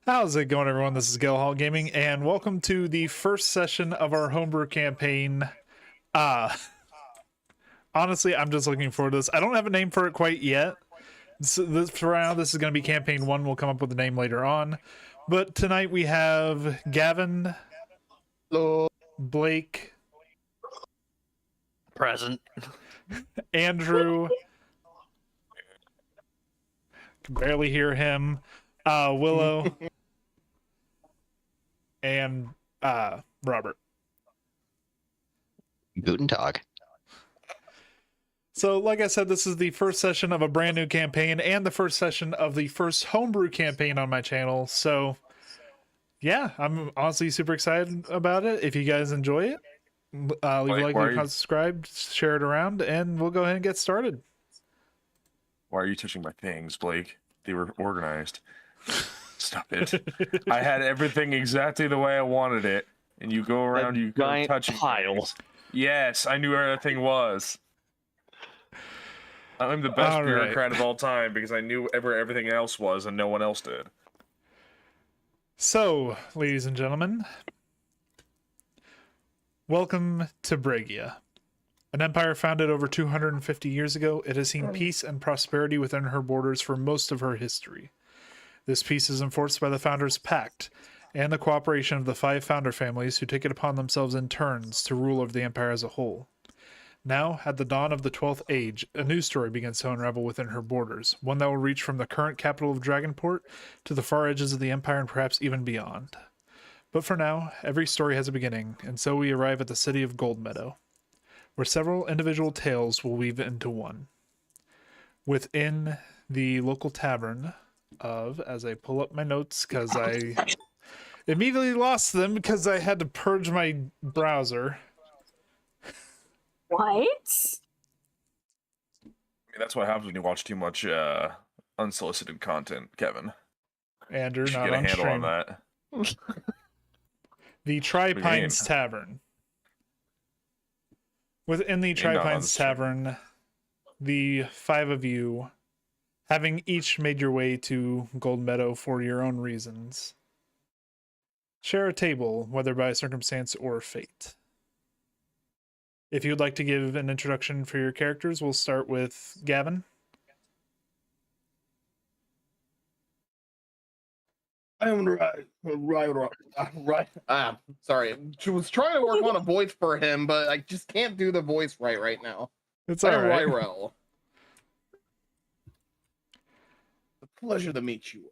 How's it going, everyone? This is Hall Gaming, and welcome to the first session of our homebrew campaign. Honestly, I'm just looking forward to this. I don't have a name for it quite yet. So for now, this is going to be campaign 1. We'll come up with a name later on. But tonight we have Gavin, Hello. Blake, Present. Andrew, can barely hear him, Willow, and Robert. Guten Tag. So, like I said, this is the first session of a brand new campaign and the first session of the first homebrew campaign on my channel. So, yeah, I'm honestly super excited about it. If you guys enjoy it, leave a like, comment, subscribe, share it around, and we'll go ahead and get started. Why are you touching my things, Blake? They were organized. Stop it. I had everything exactly the way I wanted it, and you go around, you go touching piles. Yes, I knew where everything was. I'm the best bureaucrat of all time because I knew where everything else was and no one else did. So, ladies and gentlemen, welcome to Braigia. An empire founded over 250 years ago, it has seen peace and prosperity within her borders for most of her history. This peace is enforced by the Founders' Pact and the cooperation of the 5 founder families who take it upon themselves in turns to rule over the empire as a whole. Now, at the dawn of the 12th Age, a new story begins to unravel within her borders, one that will reach from the current capital of Dragonport to the far edges of the empire and perhaps even beyond. But for now, every story has a beginning, and so we arrive at the city of Goldmeadow, where several individual tales will weave into one. Within the local tavern of, as I pull up my notes, because I immediately lost them because I had to purge my browser. What? I mean, that's what happens when you watch too much unsolicited content, Kevin. Andrew, You should not get a on handle stream. on that. The Tri-Pines Tavern. Within the Tri-Pines Tavern, the 5 of you, having each made your way to Goldmeadow for your own reasons, share a table, whether by circumstance or fate. If you would like to give an introduction for your characters, we'll start with Gavin. I'm right. Sorry. I was trying to work on a voice for him, but I just can't do the voice right now. It's all right. Ryrel. It's a pleasure to meet you.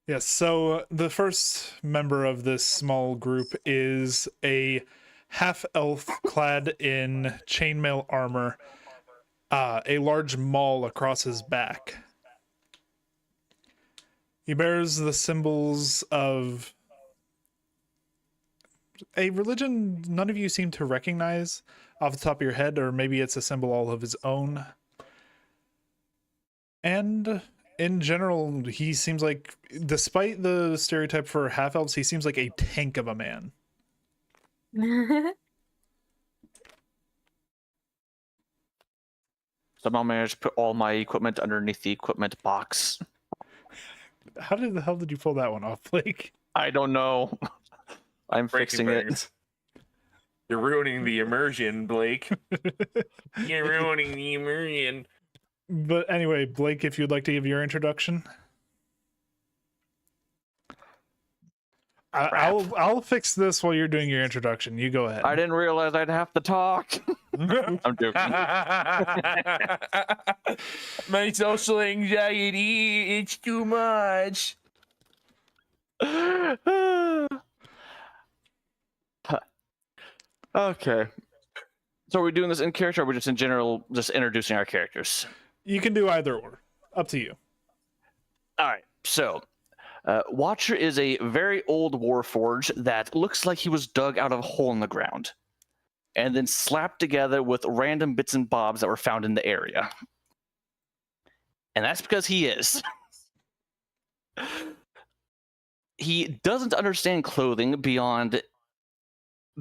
Yes, so the first member of this small group is a half-elf clad in chainmail armor, a large maul across his back. He bears the symbols of a religion none of you seem to recognize off the top of your head, or maybe it's a symbol all of his own. And in general, he seems like, despite the stereotype for half-elves, he seems like a tank of a man. Somehow managed to put all my equipment underneath the equipment box. How the hell did you pull that one off, Blake? I don't know. I'm fixing it. You're ruining the immersion, Blake. You're ruining the immersion. But anyway, Blake, if you'd like to give your introduction. I'll fix this while you're doing your introduction. You go ahead. I didn't realize I'd have to talk. I'm joking. My social anxiety, it's too much. Okay. So are we doing this in character, or are we just in general just introducing our characters? You can do either or. Up to you. All right. So Watcher is a very old warforged that looks like he was dug out of a hole in the ground and then slapped together with random bits and bobs that were found in the area. And that's because he is. He doesn't understand clothing beyond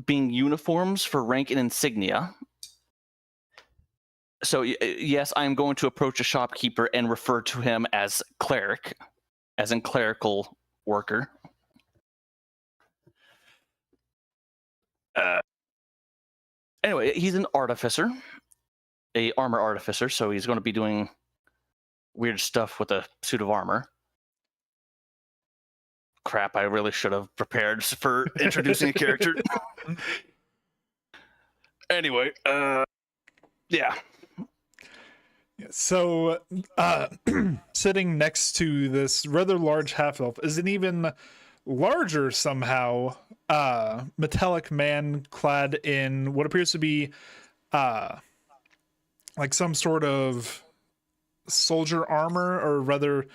being uniforms for rank and insignia. So yes, I'm going to approach a shopkeeper and refer to him as cleric, as in clerical worker. Anyway, he's an artificer, a armor artificer, so he's going to be doing weird stuff with a suit of armor. Crap, I really should have prepared for introducing a character. Anyway, yeah. So, sitting next to this rather large half-elf is an even larger somehow metallic man clad in what appears to be like some sort of soldier armor, or rather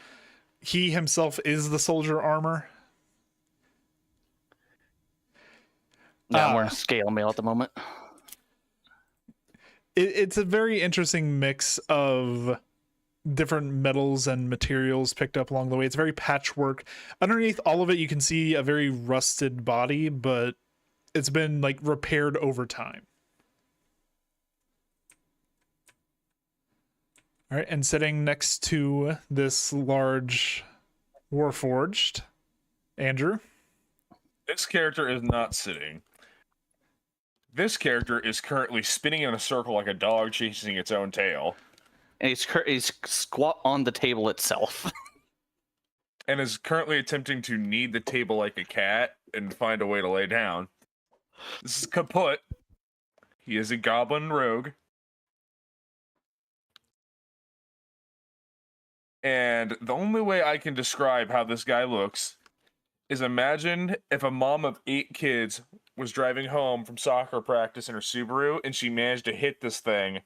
he himself is the soldier armor. Yeah, I'm wearing scale mail at the moment. It's a very interesting mix of different metals and materials picked up along the way. It's very patchwork. Underneath all of it, you can see a very rusted body, but it's been like repaired over time. All right, and sitting next to this large warforged, Andrew. This character is not sitting. This character is currently spinning in a circle like a dog chasing its own tail. And he's squat on the table itself. And is currently attempting to knead the table like a cat and find a way to lay down. This is Kaput. He is a goblin rogue. And the only way I can describe how this guy looks is imagine if a mom of 8 kids was driving home from soccer practice in her Subaru and she managed to hit this thing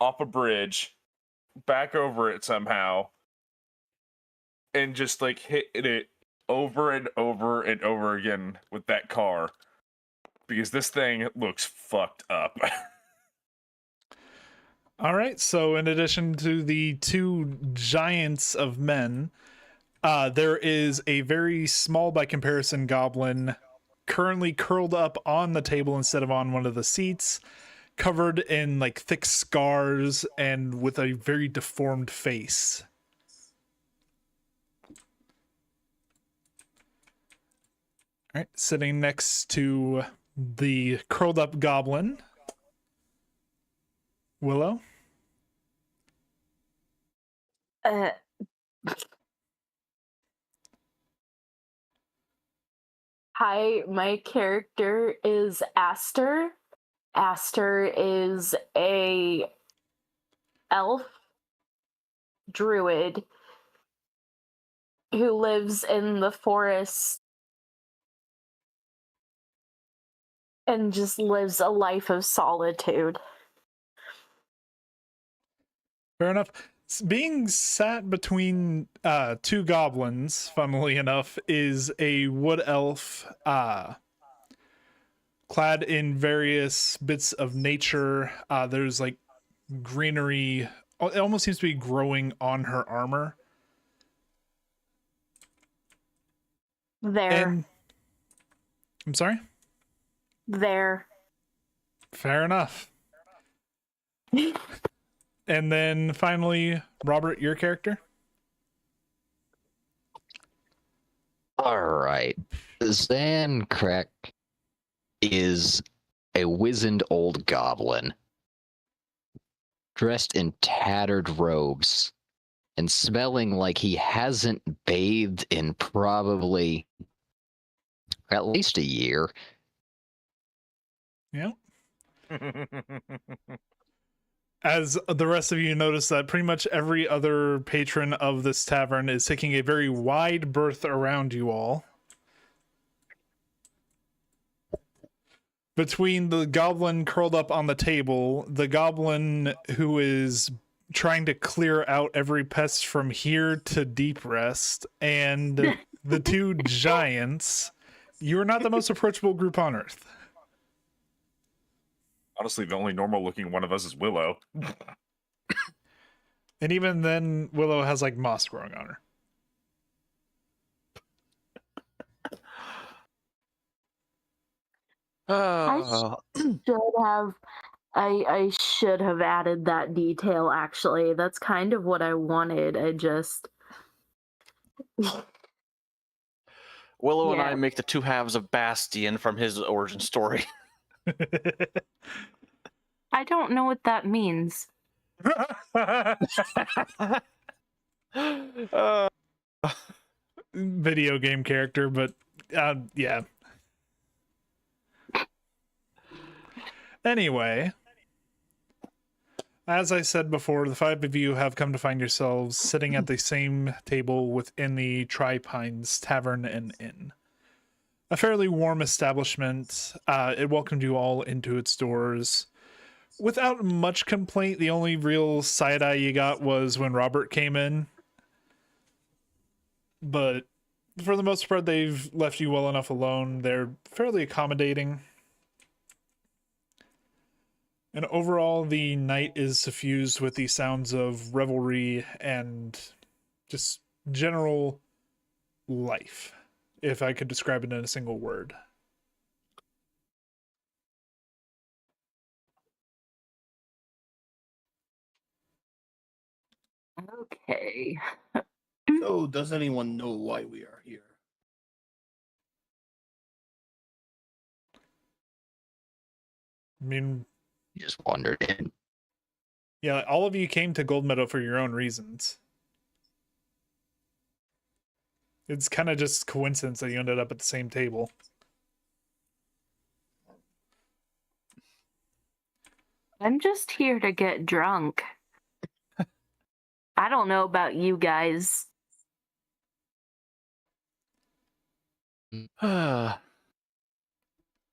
off a bridge, back over it somehow, and just like hit it over and over and over again with that car. Because this thing looks fucked up. All right, so in addition to the 2 giants of men, there is a very small by comparison goblin currently curled up on the table instead of on one of the seats, covered in like thick scars and with a very deformed face. All right, sitting next to the curled up goblin, Willow. Hi, my character is Aster. Aster is a elf druid who lives in the forest and just lives a life of solitude. Fair enough. Being sat between 2 goblins, funnily enough, is a wood elf clad in various bits of nature. There's like greenery. It almost seems to be growing on her armor. There. I'm sorry? There. Fair enough. And then finally, Robert, your character? All right. Zancrack is a wizened old goblin, dressed in tattered robes and smelling like he hasn't bathed in probably at least a year. Yeah. As the rest of you notice that pretty much every other patron of this tavern is taking a very wide berth around you all. Between the goblin curled up on the table, the goblin who is trying to clear out every pest from here to deep rest, and the 2 giants, you are not the most approachable group on Earth. Honestly, the only normal-looking one of us is Willow. And even then, Willow has like moss growing on her. I should have added that detail, actually. That's kind of what I wanted. Willow and Yeah. I make the two halves of Bastion from his origin story. I don't know what that means. Video game character, but yeah. Anyway, as I said before, the five of you have come to find yourselves sitting at the same table within the Tri-Pines Tavern and Inn. A fairly warm establishment. It welcomed you all into its doors without much complaint. The only real side eye you got was when Robert came in. But for the most part, they've left you well enough alone. They're fairly accommodating. And overall, the night is suffused with the sounds of revelry and just general life, if I could describe it in a single word. Okay. So, does anyone know why we are here? I mean, Just wandered in. yeah, all of you came to Gold Meadow for your own reasons. It's kind of just coincidence that you ended up at the same table. I'm just here to get drunk. I don't know about you guys.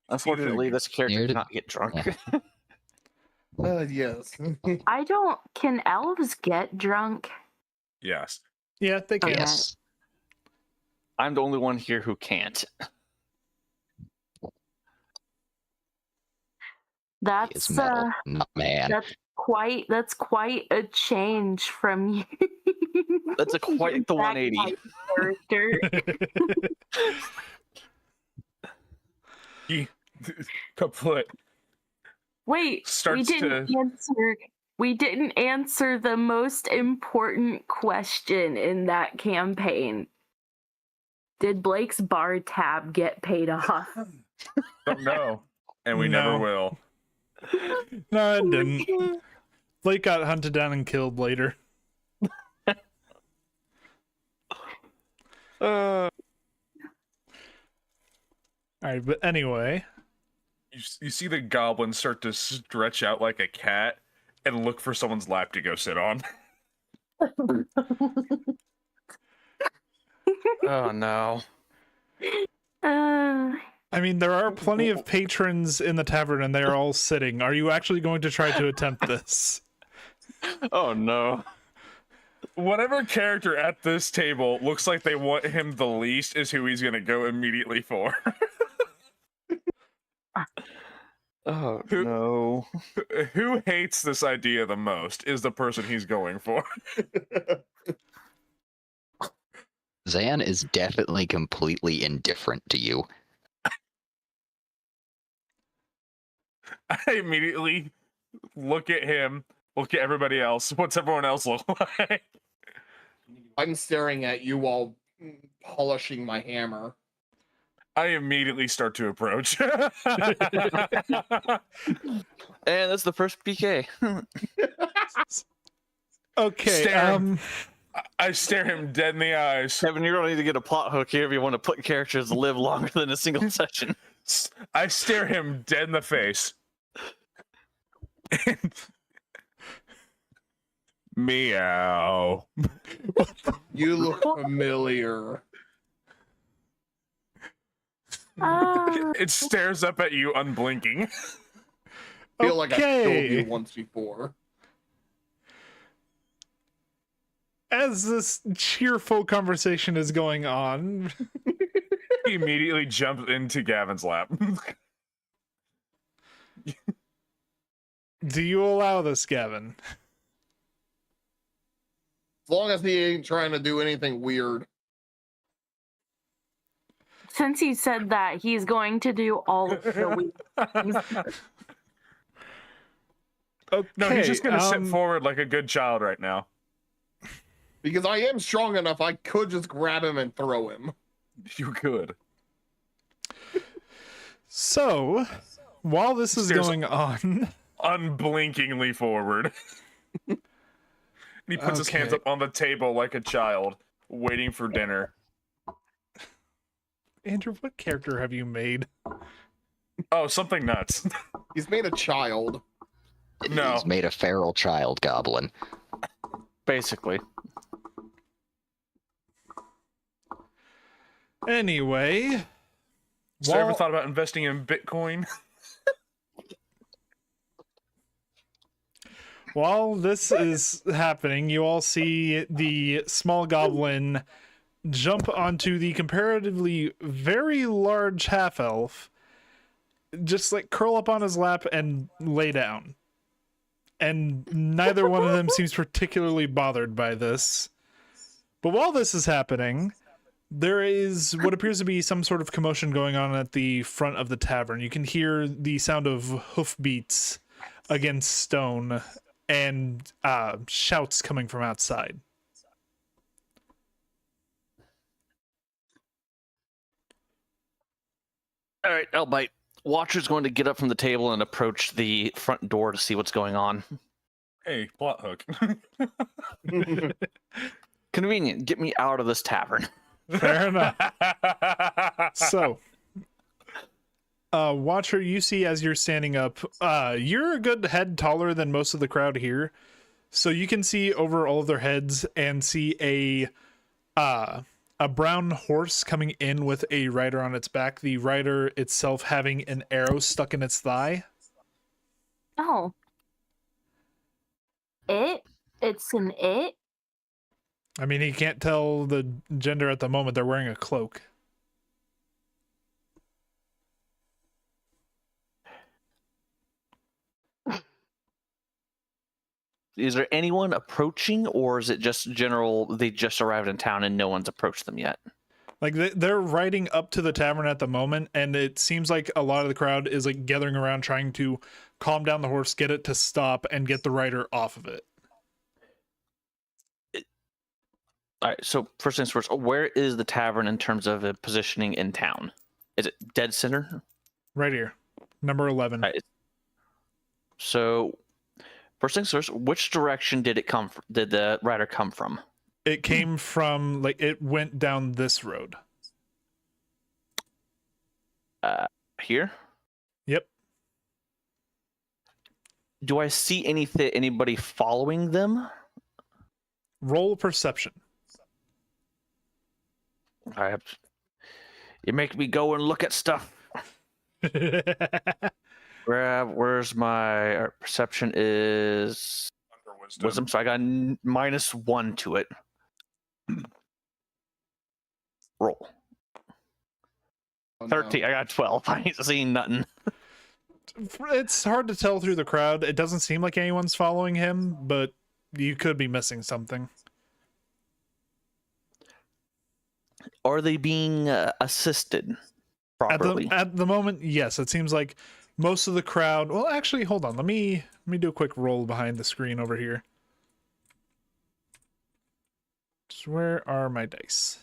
Unfortunately, this character Here to- cannot get drunk. Yeah. Yes. I don't. Can elves get drunk? Yes. Yeah, they can. Okay. Yes. I'm the only one here who can't. He That's is metal, not man. that's quite a change from you. That's quite the That 180. type of character. He kaput. Wait, Starts we didn't answer the most important question in that campaign. Did Blake's bar tab get paid off? Don't know. And we No. never will. No, it didn't. Blake got hunted down and killed later. All right, but anyway, You see the goblin start to stretch out like a cat and look for someone's lap to go sit on. Oh no. I mean, there are plenty of patrons in the tavern and they're all sitting. Are you actually going to try to attempt this? Oh no. Whatever character at this table looks like they want him the least is who he's going to go immediately for. Oh Who- no. Who hates this idea the most is the person he's going for. Zan is definitely completely indifferent to you. I immediately look at him, look at everybody else. What's everyone else look like? I'm staring at you while polishing my hammer. I immediately start to approach. And that's the first PK. Okay, Stare. I stare him dead in the eyes. Kevin, you're gonna need to get a plot hook here if you want to put characters to live longer than a single session. I stare him dead in the face. Meow. You look familiar. It stares up at you, unblinking. Feel like I killed Okay. you once before. As this cheerful conversation is going on, He immediately jumps into Gavin's lap. do you allow this, Gavin? As long as he ain't trying to do anything weird. Since he said that, he's going to do all of the weird things. Okay, No, he's just gonna sit forward like a good child right now. Because I am strong enough, I could just grab him and throw him. You could. So, while this is Stares going on, unblinkingly forward. And he puts his hands Okay. up on the table like a child, waiting for dinner. Andrew, what character have you made? Oh, something nuts. He's made a child. No. He's made a feral child goblin. Basically. Anyway, So ever thought about investing in Bitcoin? while this is happening, you all see the small goblin jump onto the comparatively very large half elf, just like curl up on his lap and lay down. And neither one of them seems particularly bothered by this. But while this is happening, there is what appears to be some sort of commotion going on at the front of the tavern. You can hear the sound of hoofbeats against stone and shouts coming from outside. All right, Elbite. Watcher's going to get up from the table and approach the front door to see what's going on. Hey, plot hook. Convenient. Get me out of this tavern. Fair enough. So, Watcher, you see as you're standing up, you're a good head taller than most of the crowd here. So you can see over all of their heads and see a brown horse coming in with a rider on its back. The rider itself having an arrow stuck in its thigh. Oh. It's an it? I mean, he can't tell the gender at the moment. They're wearing a cloak. Is there anyone approaching, or is it just general, they just arrived in town and no one's approached them yet? Like they're riding up to the tavern at the moment, and it seems like a lot of the crowd is like gathering around trying to calm down the horse, get it to stop, and get the rider off of it. All right, so first things first, where is the tavern in terms of positioning in town? Is it dead center? Right here, number 11. All right. So first things first, which direction did it come from? Did the rider come from? It came from, like, it went down this road. Here? Yep. Do I see anybody following them? Roll perception. You make me go and look at stuff. Where's my perception is Under wisdom, so I got -1 to it. Roll. Oh, no. 13. I got 12. I ain't seeing nothing. It's hard to tell through the crowd. It doesn't seem like anyone's following him, but you could be missing something. Are they being assisted properly? At the moment, yes. It seems like most of the crowd. Well, actually, hold on. Let me do a quick roll behind the screen over here. Just where are my dice?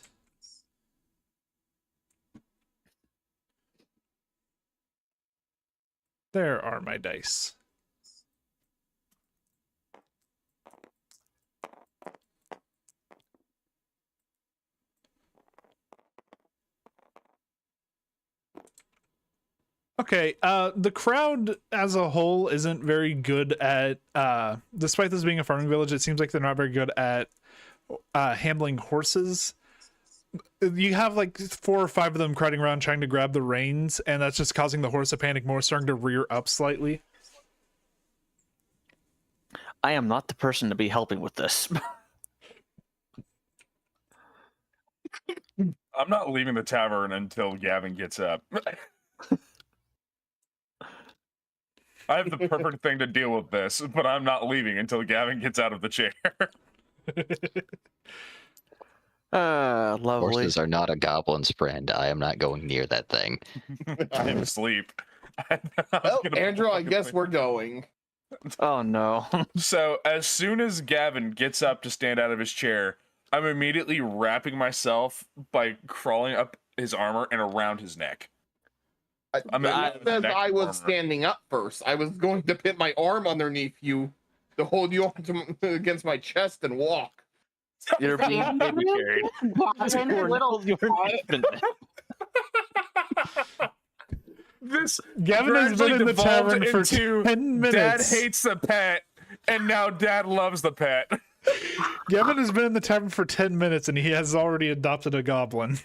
There are my dice. Okay, the crowd as a whole isn't very good at, despite this being a farming village, it seems like they're not very good at handling horses. You have like 4 or 5 of them crowding around trying to grab the reins, and that's just causing the horse to panic more, starting to rear up slightly. I am not the person to be helping with this. I'm not leaving the tavern until Gavin gets up. I have the perfect thing to deal with this, but I'm not leaving until Gavin gets out of the chair. Lovely. Horses are not a goblin's friend. I am not going near that thing. I am asleep. Well, Andrew, I guess we're going. Oh no. So as soon as Gavin gets up to stand out of his chair, I'm immediately wrapping myself by crawling up his armor and around his neck. I was standing up first. I was going to put my arm underneath you to hold you against my chest and walk. You're being baby carried. This Gavin has been in the tavern for 10 minutes. Dad hates the pet, and now Dad loves the pet. Gavin has been in the tavern for 10 minutes, and he has already adopted a goblin.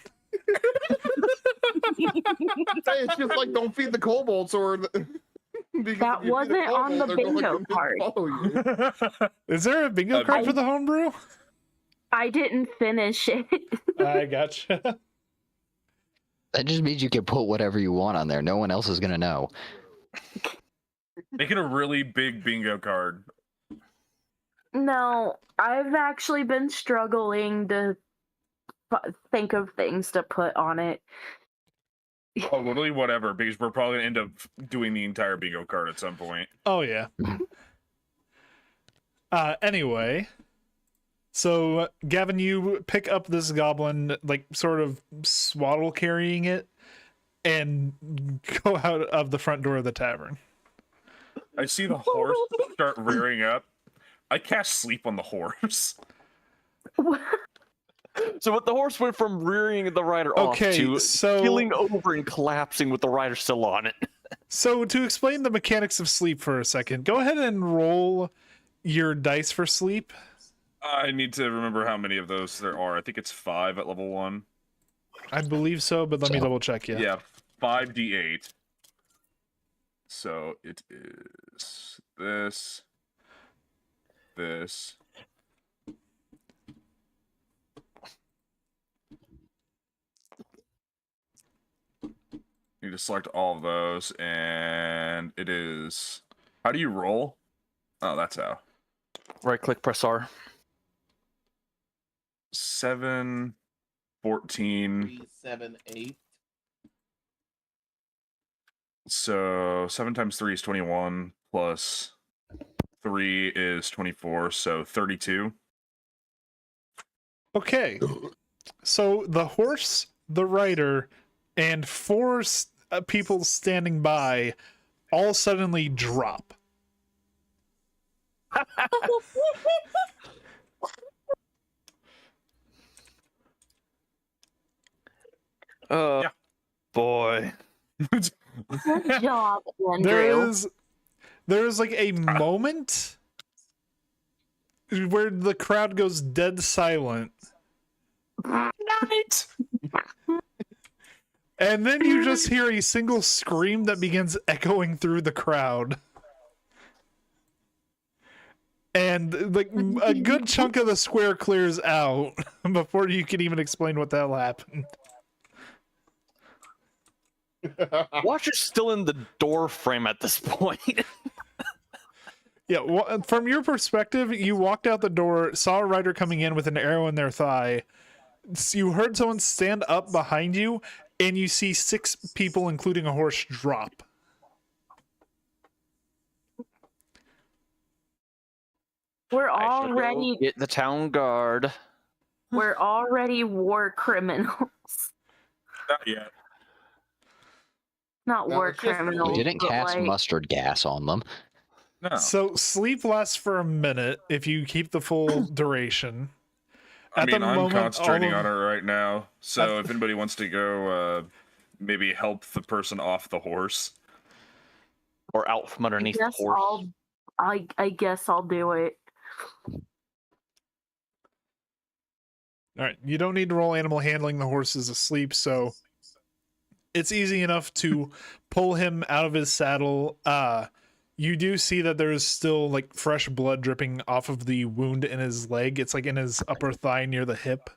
It's just like, don't feed the kobolds or... That wasn't on the bingo card. Is there a bingo card for the homebrew? I didn't finish it. I gotcha. That just means you can put whatever you want on there. No one else is gonna know. Make it a really big bingo card. No, I've actually been struggling to think of things to put on it. Oh, literally whatever, because we're probably gonna end up doing the entire bingo card at some point. Oh, yeah. Anyway, so Gavin, you pick up this goblin, like sort of swaddle carrying it, and go out of the front door of the tavern. I see the horse start rearing up. I cast sleep on the horse. So the horse went from rearing the rider off to keeling over and collapsing with the rider still on it. So to explain the mechanics of sleep for a second, go ahead and roll your dice for sleep. I need to remember how many of those there are. I think it's 5 at level 1. I believe so, but let me double check. Yeah, 5d8. So it is this. You just select all of those, and it is... How do you roll? Oh, that's how. Right click, press R. 7, 14... 3, 7, 8. So 7 times 3 is 21, plus 3 is 24, so 32. Okay. So the horse, the rider, and 4 people standing by all suddenly drop. Yeah. Boy. Good job, Andrew. There's like a moment where the crowd goes dead silent. Night. And then you just hear a single scream that begins echoing through the crowd. And like a good chunk of the square clears out before you can even explain what the hell happened. Watcher's still in the door frame at this point. Yeah, well, from your perspective, you walked out the door, saw a rider coming in with an arrow in their thigh. You heard someone stand up behind you, and you see 6 people, including a horse, drop. We're I should go already get the town guard. we're already war criminals. Not yet. Not No, war it's just- criminals. We didn't but, cast like, mustard gas on them. No. So sleep lasts for a minute if you keep the full duration. I mean, I'm moment, concentrating all of- on it right now. So if anybody wants to go, maybe help the person off the horse. Or out from underneath the Yes, horse. I guess I'll do it. All right, you don't need to roll animal handling. The horse is asleep, so it's easy enough to pull him out of his saddle. You do see that there is still like fresh blood dripping off of the wound in his leg. It's like in his upper thigh near the hip.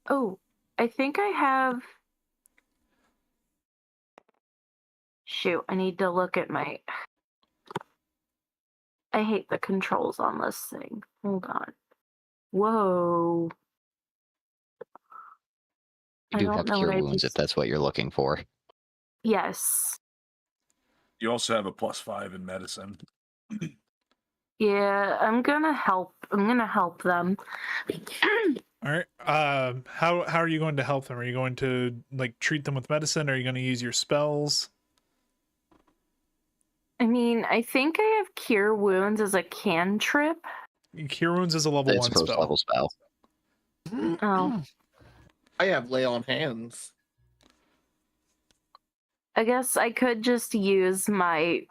Oh, I think I have. Shoot, I need to look at my. I hate the controls on this thing. Hold on. Whoa. You I do don't have know cure what I wounds if just- that's what you're looking for. Yes. You also have a +5 in medicine. Yeah, I'm gonna help them. All right. How are you going to help them? Are you going to like treat them with medicine? Are you going to use your spells? I mean, I think I have Cure Wounds as a cantrip. Cure Wounds is a level It's 1 first spell. level spell. Oh. I have Lay on Hands. I guess I could just use my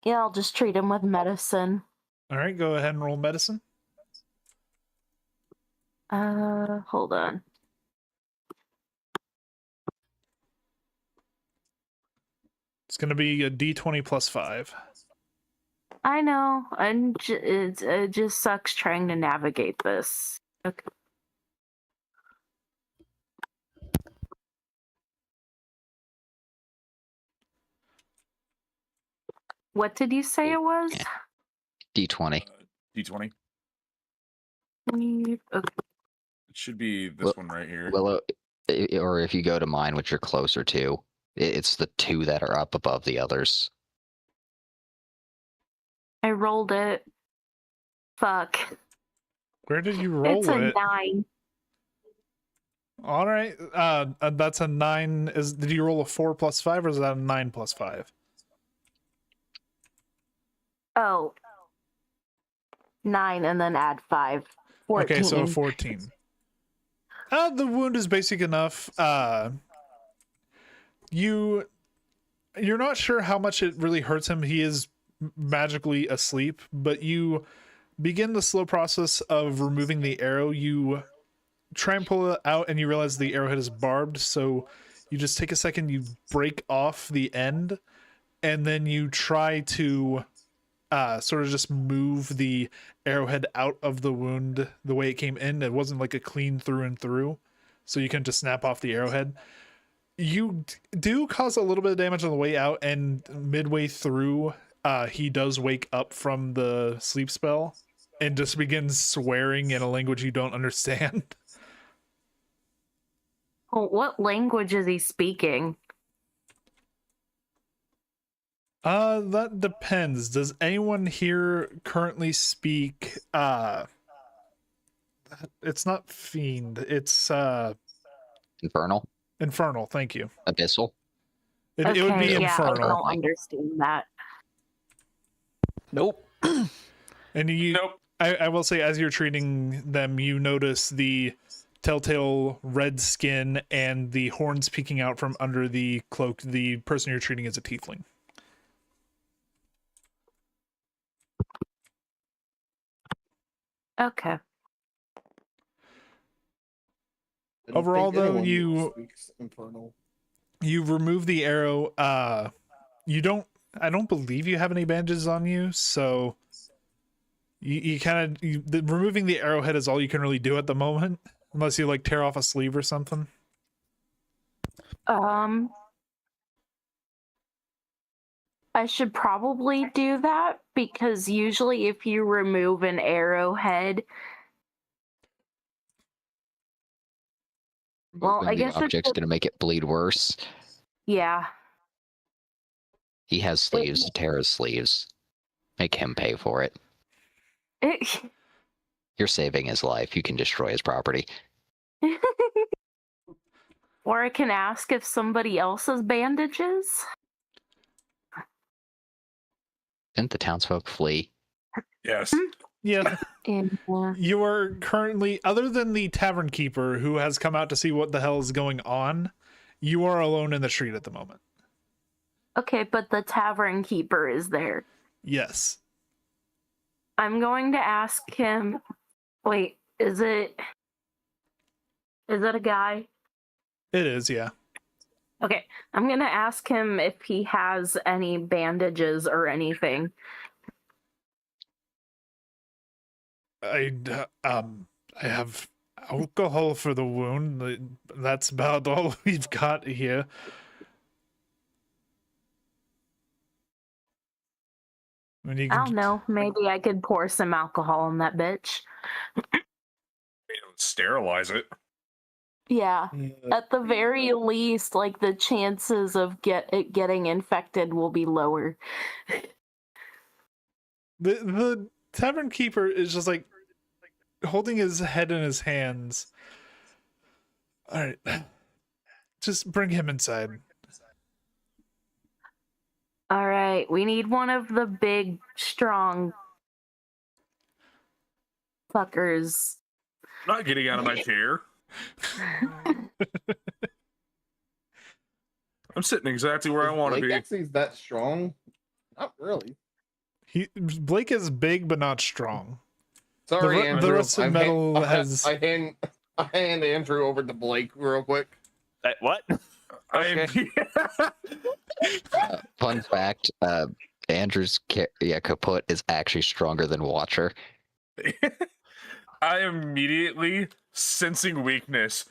yeah, I'll just treat him with medicine. All right, go ahead and roll medicine. Hold on. It's going to be a d20 plus 5. I know. It just sucks trying to navigate this. Okay. What did you say it was? D20. D20. Okay. It should be this one right here. Willow, or if you go to mine, which you're closer to, it's the 2 that are up above the others. I rolled it. Fuck. Where did you roll It's a it? 9. All right. That's a 9. Did you roll a 4 plus 5 or is that a 9 plus 5? Oh. 9 and then add 5. 14. Okay, so a 14. The wound is basic enough. You're not sure how much it really hurts him. He is magically asleep, but you begin the slow process of removing the arrow. You try and pull it out and you realize the arrowhead is barbed, so you just take a second, you break off the end, and then you try to sort of just move the arrowhead out of the wound the way it came in. It wasn't like a clean through and through, so you can just snap off the arrowhead. You do cause a little bit of damage on the way out, and midway through, he does wake up from the sleep spell and just begins swearing in a language you don't understand. Oh, what language is he speaking? That depends. Does anyone here currently speak it's not fiend, it's Infernal? infernal, thank you. Abyssal? It would be yeah, infernal. I don't understand that. Nope. And you Nope. I will say, as you're treating them, you notice the telltale red skin and the horns peeking out from under the cloak. The person you're treating is a tiefling. Okay. I don't Overall, think though, anyone speaks Infernal. you remove the arrow. I don't believe you have any bandages on you, so you kind of removing the arrowhead is all you can really do at the moment, unless you like tear off a sleeve or something. I should probably do that because usually if you remove an arrowhead, well, I guess the object's going to make it bleed worse. Yeah. He has sleeves. Tear his sleeves. Make him pay for it. You're saving his life. You can destroy his property. Or I can ask if somebody else has bandages. Didn't the townsfolk flee? Yes. Yeah. And, You are currently, other than the tavern keeper who has come out to see what the hell is going on, you are alone in the street at the moment. okay, but the tavern keeper is there. Yes. I'm going to ask him. Wait, is it a guy? It is, yeah. Okay, I'm gonna ask him if he has any bandages or anything. I have alcohol for the wound. That's about all we've got here. I mean, I don't know. Maybe I could pour some alcohol in that bitch. Sterilize it. Yeah. At the very least, like the chances of it getting infected will be lower. The tavern keeper is just like holding his head in his hands. All right, just bring him inside. All right, we need one of the big, strong fuckers. I'm not getting out of my chair. I'm sitting exactly where I want to be. Actually, is that strong? Not really. Blake is big but not strong. Sorry, Andrew. The rest of metal has. I hand Andrew over to Blake real quick. What? Fun fact: Andrew's kaput is actually stronger than Watcher. I immediately, sensing weakness,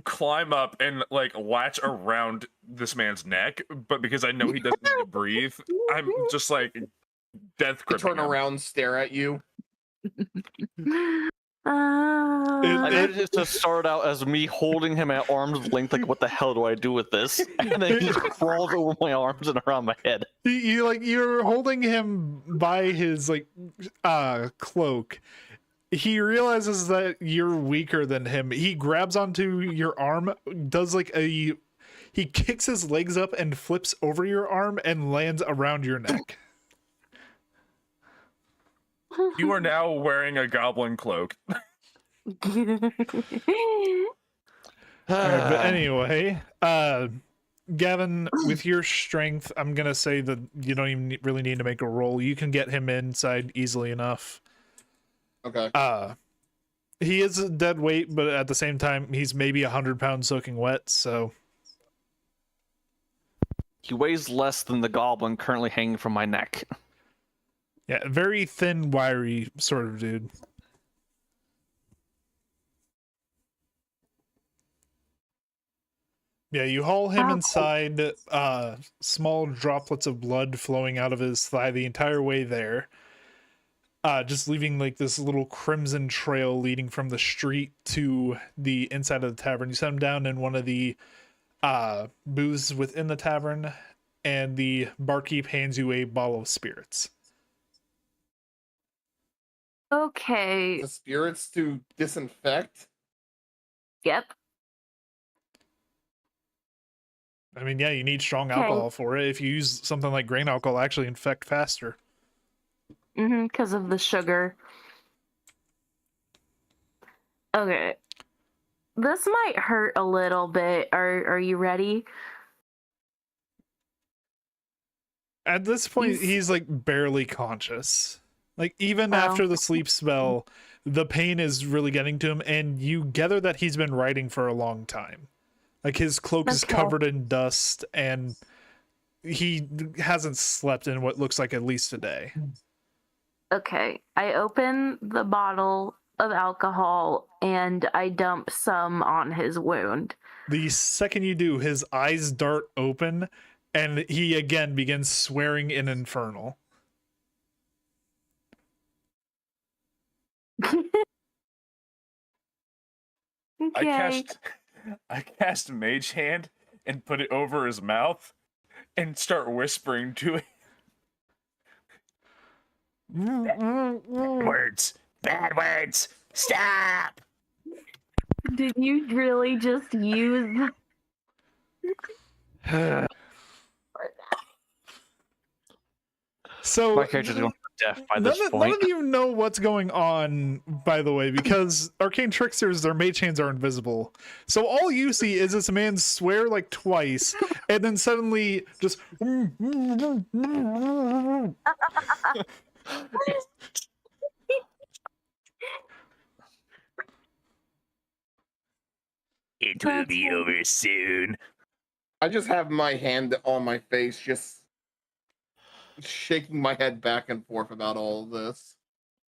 climb up and like latch around this man's neck, but because I know he doesn't need to breathe, I'm just like death gripping Turn around, stare at you. I noticed it to start out as me holding him at arm's length, like what the hell do I do with this? And then he just crawls over my arms and around my head. You're holding him by his cloak. He realizes that you're weaker than him. He grabs onto your arm, does he kicks his legs up and flips over your arm and lands around your neck. You are now wearing a goblin cloak. Alright, but anyway, Gavin, with your strength, I'm gonna say that you don't even really need to make a roll. You can get him inside easily enough. Okay. He is a dead weight, but at the same time, he's maybe 100 pounds soaking wet, so. He weighs less than the goblin currently hanging from my neck. Yeah, very thin, wiry sort of dude. Yeah, you haul him inside, small droplets of blood flowing out of his thigh the entire way there. Just leaving like this little crimson trail leading from the street to the inside of the tavern. You set him down in one of the booths within the tavern, and the barkeep hands you a bottle of spirits. Okay. The spirits to disinfect? Yep. I mean, yeah, you need strong alcohol for it. If you use something like grain alcohol, it'll actually infect faster. Because of the sugar. Okay. This might hurt a little bit. Are you ready? At this point, he's like barely conscious. Like, even after the sleep spell, the pain is really getting to him, and you gather that he's been riding for a long time. Like, his cloak is covered in dust, and he hasn't slept in what looks like at least a day. Okay. I open the bottle of alcohol, and I dump some on his wound. The second you do, his eyes dart open, and he again begins swearing in Infernal. Okay. I cast Mage Hand and put it over his mouth and start whispering to it. Bad words, stop! Did you really just use... So my character's going deaf by this point. None of you know what's going on, by the way, because arcane tricksters, their mage hands are invisible. So all you see is this man swear like twice, and then suddenly just. It will be over soon. I just have my hand on my face, just shaking my head back and forth about all of this.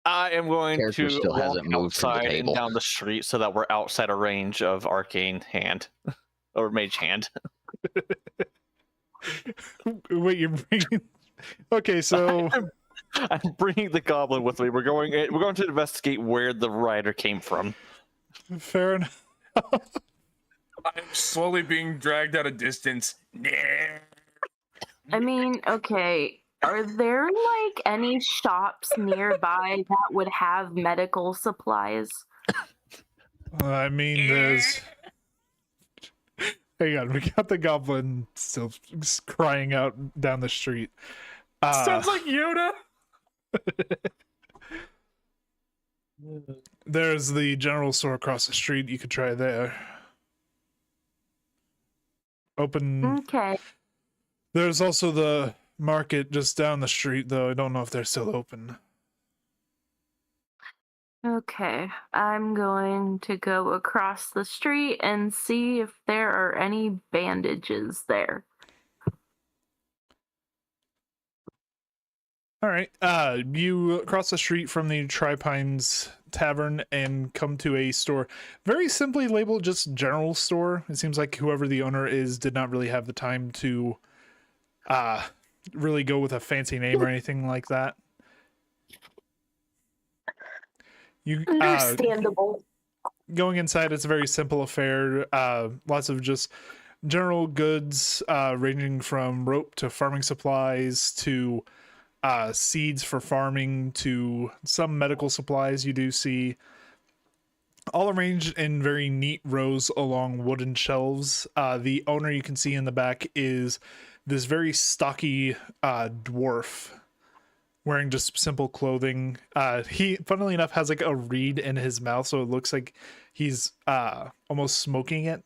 I am going Character to still walk hasn't moved from the outside and table. down the street so that we're outside of range of arcane hand or mage hand. Wait, you're bringing. Okay, so I'm bringing the goblin with me. We're going to investigate where the rider came from. fair enough. I'm slowly being dragged at a distance. I mean, okay. Are there like any shops nearby that would have medical supplies? I mean, there's. Hang on, we got the goblin still crying out down the street. Sounds like Yoda. There's the general store across the street. You could try there. Open. Okay. There's also the market just down the street, though. I don't know if they're still open. Okay. I'm going to go across the street and see if there are any bandages there. All right. You cross the street from the Tripines Tavern and come to a store very simply labeled just general store. It seems like whoever the owner is did not really have the time to really go with a fancy name or anything like that. You Understandable. going inside, it's a very simple affair. Lots of just general goods ranging from rope to farming supplies to seeds for farming to some medical supplies. You do see all arranged in very neat rows along wooden shelves. The owner you can see in the back is this very stocky dwarf wearing just simple clothing. He, funnily enough, has like a reed in his mouth, so it looks like he's almost smoking it.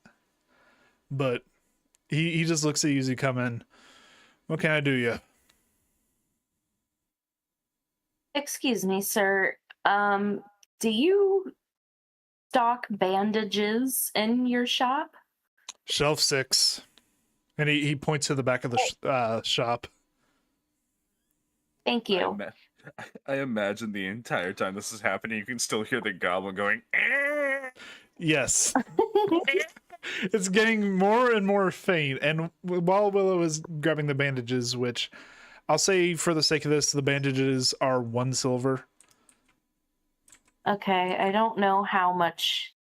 But he just looks at you as you come in. What can I do you? Excuse me, sir. Do you stock bandages in your shop? Shelf 6. And he points to the back of the shop. Thank you. I imagine the entire time this is happening, you can still hear the goblin going, "Eh." Yes. It's getting more and more faint. And while Willow is grabbing the bandages, which I'll say for the sake of this, the bandages are 1 silver. Okay, I don't know how much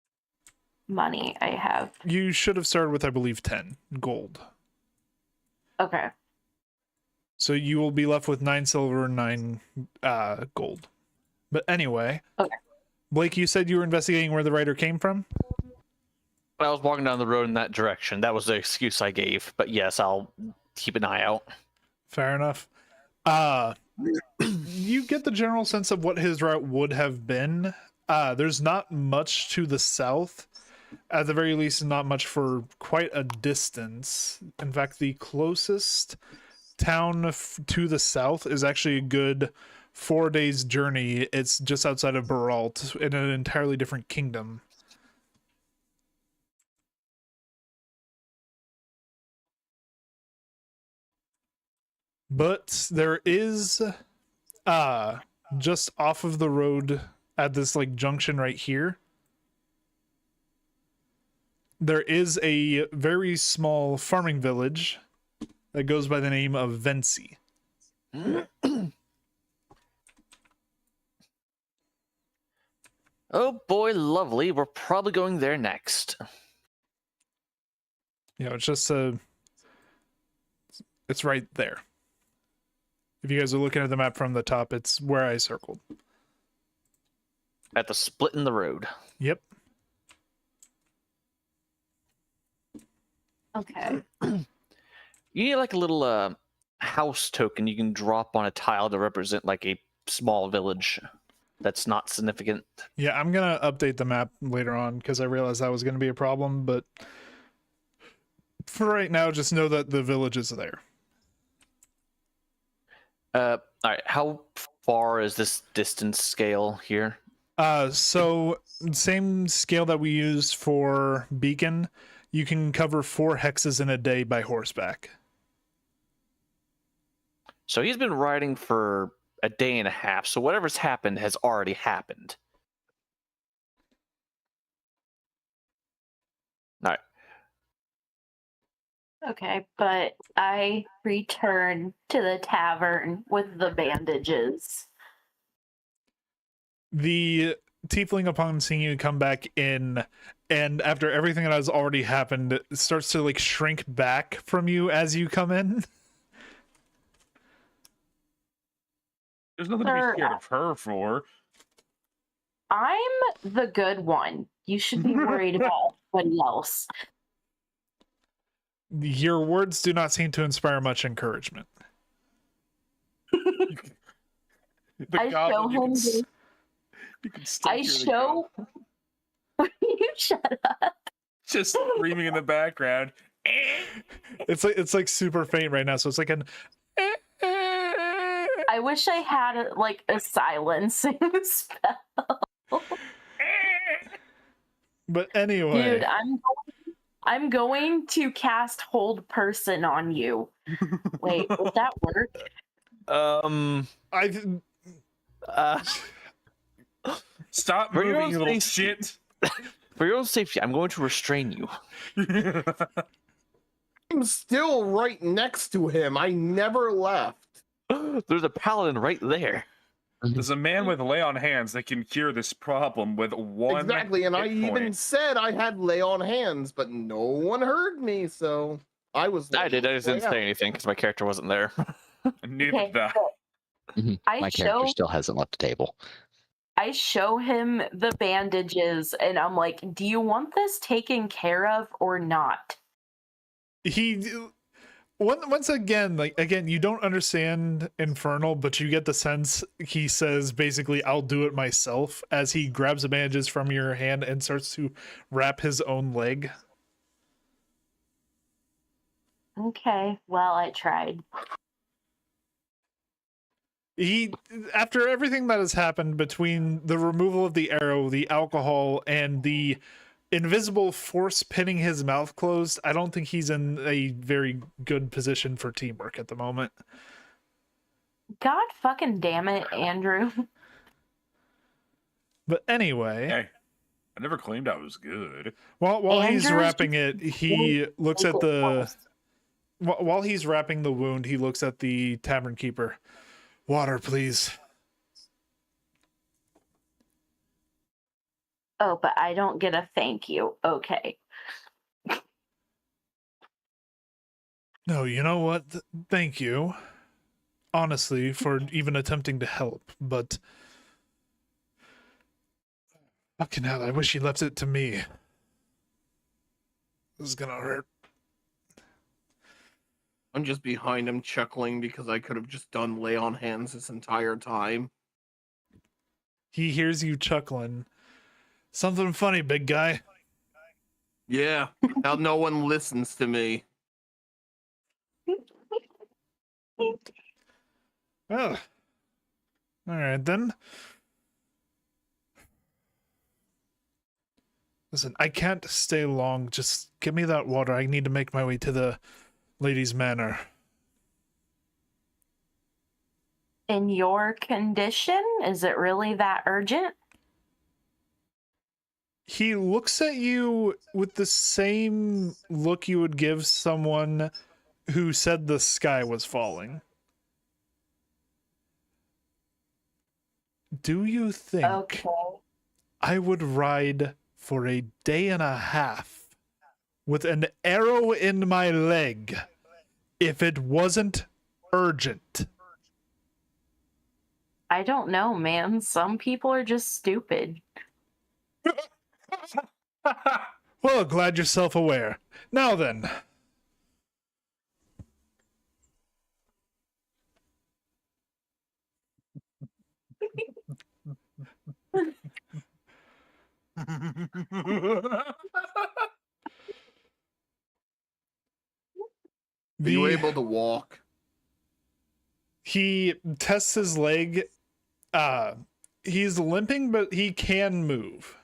money I have. You should have started with, I believe, 10 gold. Okay. So you will be left with 9 silver and 9 gold. But anyway, okay. Blake, you said you were investigating where the writer came from? I was walking down the road in that direction. That was the excuse I gave. But yes, I'll keep an eye out. Fair enough. You get the general sense of what his route would have been. There's not much to the south. At the very least, not much for quite a distance. In fact, the closest town to the south is actually a good 4 days journey. It's just outside of Baralt in an entirely different kingdom. But there is just off of the road at this like junction right here, there is a very small farming village that goes by the name of Vency. Oh boy, lovely. We're probably going there next. You know, it's just it's right there. If you guys are looking at the map from the top, it's where I circled. At the split in the road. Yep. Okay. You need like a little house token you can drop on a tile to represent like a small village that's not significant. Yeah, I'm going to update the map later on because I realized that was going to be a problem, but for right now, just know that the village is there. All right, how far is this distance scale here? So same scale that we used for Beacon, you can cover 4 hexes in a day by horseback. So he's been riding for a day and a half, so whatever's happened has already happened. All right. Okay, but I return to the tavern with the bandages. The tiefling, upon seeing you come back in, and after everything that has already happened, it starts to like shrink back from you as you come in. There's nothing to be scared of her for. I'm the good one. You should be worried about everybody else. Your words do not seem to inspire much encouragement. The I goblin, show him the- you can still I hear the show. You shut up. just screaming in the background. It's like super faint right now, so it's like an. I wish I had like a silencing spell. But anyway, Dude, I'm going to cast Hold Person on you. Wait, would that work? Stop For your moving, own you little safety. shit. For your own safety, I'm going to restrain you. I'm still right next to him. I never left. There's a paladin right there. There's a man with lay on hands that can cure this problem with one. Exactly, and I hit even point. said I had lay on hands, but no one heard me, so I was. I did. I just didn't way out. say anything because my character wasn't there. Neither Okay, did I. Mhm. I My character still hasn't left the table. I show him the bandages and I'm like, do you want this taken care of or not? Once again, you don't understand Infernal, but you get the sense he says basically, "I'll do it myself," as he grabs the bandages from your hand and starts to wrap his own leg. Okay, well, I tried. After everything that has happened between the removal of the arrow, the alcohol, and the invisible force pinning his mouth closed, I don't think he's in a very good position for teamwork at the moment. God fucking damn it, Andrew. But anyway, Hey, I never claimed I was good. while he's Andrew's wrapping it, he looks at the while he's wrapping the wound, he looks at the tavern keeper. Water, please. Oh, but I don't get a thank you. Okay. No, you know what? Thank you. Honestly, for even attempting to help, but fucking hell, I wish he left it to me. This is gonna hurt. I'm just behind him chuckling because I could have just done lay on hands this entire time. He hears you chuckling. Something funny, big guy. Yeah, how no one listens to me. Oh. Alright then. Listen, I can't stay long. Just give me that water. I need to make my way to the lady's manor. In your condition, is it really that urgent? He looks at you with the same look you would give someone who said the sky was falling. Do you think Okay. I would ride for a day and a half with an arrow in my leg if it wasn't urgent? I don't know, man. Some people are just stupid. Well, glad you're self-aware. Now then. Are you able to walk? He tests his leg. He's limping, but he can move.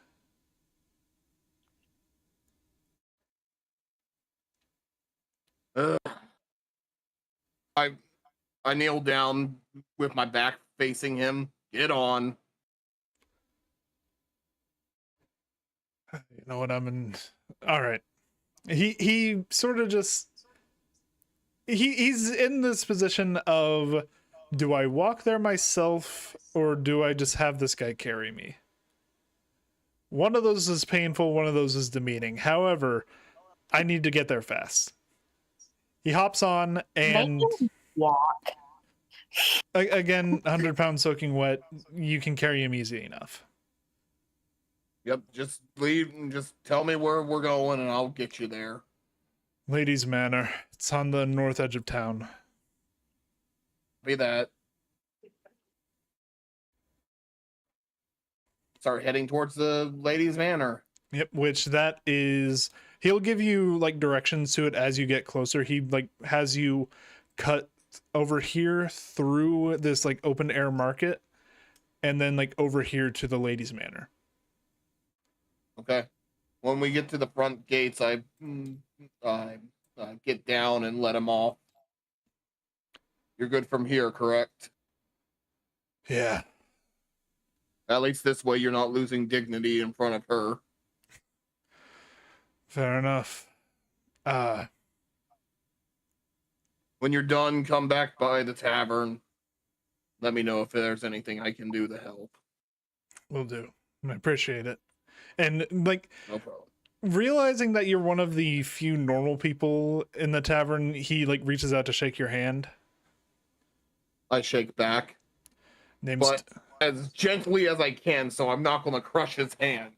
I kneel down with my back facing him. Get on. You know what, I'm in. All right. He sort of just he's in this position of, do I walk there myself or do I just have this guy carry me? One of those is painful, one of those is demeaning. However, I need to get there fast. He hops on and walk. again, 100 pounds soaking wet, you can carry him easy enough. Yep, just leave and just tell me where we're going and I'll get you there. Ladies Manor. It's on the north edge of town. Be that. Start heading towards the Ladies Manor. Yep, which that is, he'll give you like directions to it as you get closer. He like has you cut over here through this like open air market and then like over here to the Ladies Manor. Okay. When we get to the front gates, I get down and let him off. You're good from here, correct? Yeah. At least this way you're not losing dignity in front of her. Fair enough. When you're done, come back by the tavern. Let me know if there's anything I can do to help. Will do. I appreciate it. And like, No problem. realizing that you're one of the few normal people in the tavern, he like reaches out to shake your hand. I shake back, Name's but as gently as I can, so I'm not going to crush his hand.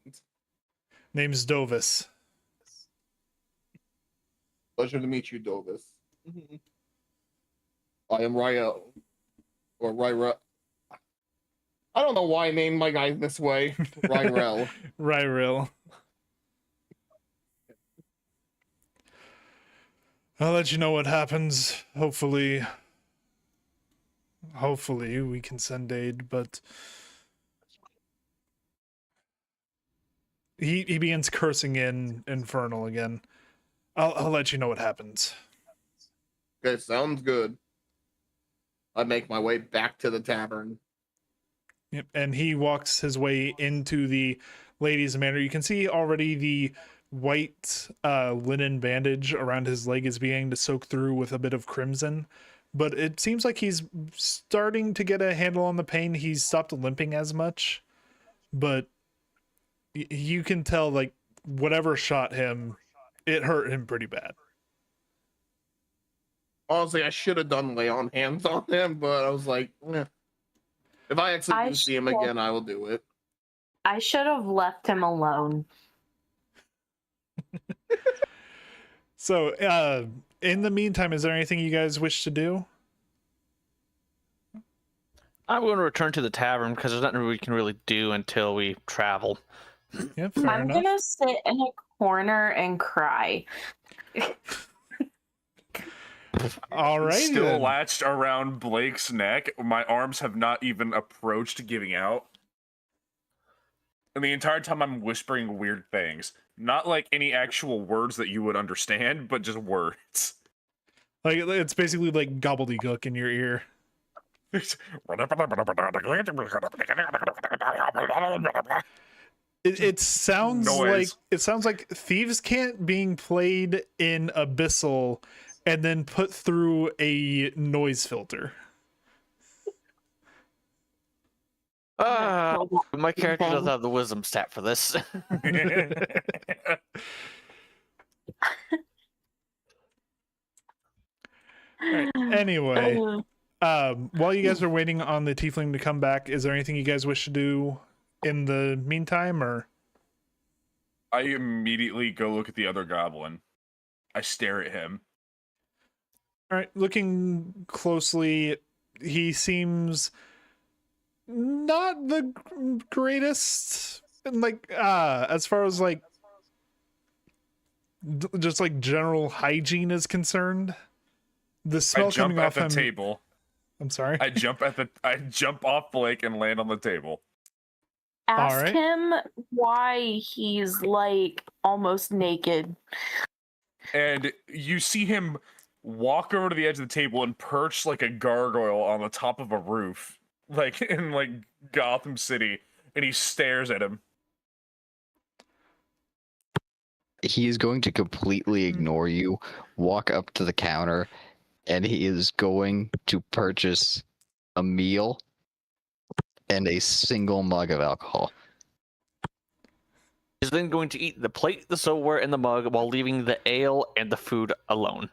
name's Dovis. Pleasure to meet you, Dovis. I am Rael. Or Ryra. I don't know why I named my guy this way. Ryrel. Ryril. I'll let you know what happens. Hopefully we can send aid, but he begins cursing in Infernal again. I'll let you know what happens. Okay, sounds good. I make my way back to the tavern. Yep, and he walks his way into the Ladies' Manor. You can see already the white linen bandage around his leg is beginning to soak through with a bit of crimson, but it seems like he's starting to get a handle on the pain. He's stopped limping as much, but you can tell like whatever shot him, it hurt him pretty bad. Honestly, I should have done lay on hands on him, but I was like, eh. If I actually do see him again, I will do it. I should have left him alone. So, in the meantime, is there anything you guys wish to do? I'm going to return to the tavern because there's nothing we can really do until we travel. Yeah, fair I'm enough. gonna sit in a corner and cry. All right. Still then. latched around Blake's neck. My arms have not even approached giving out. And the entire time I'm whispering weird things. Not like any actual words that you would understand, but just words. Like it's basically like gobbledygook in your ear. It sounds Noise. like Thieves' Cant being played in Abyssal and then put through a noise filter. My character doesn't have the wisdom stat for this. Right. Anyway, while you guys are waiting on the tiefling to come back, is there anything you guys wish to do in the meantime, or? I immediately go look at the other goblin. I stare at him. All right, looking closely, he seems not the greatest, and like as far as like just like general hygiene is concerned. The smell I jump coming at off the him. table. I'm sorry. I jump off Blake and land on the table. Ask right. him why he's like almost naked. And you see him walk over to the edge of the table and perch like a gargoyle on the top of a roof, like in like Gotham City, and he stares at him. He is going to completely ignore you, walk up to the counter, and he is going to purchase a meal and a single mug of alcohol. is then going to eat the plate, the silverware, and the mug while leaving the ale and the food alone.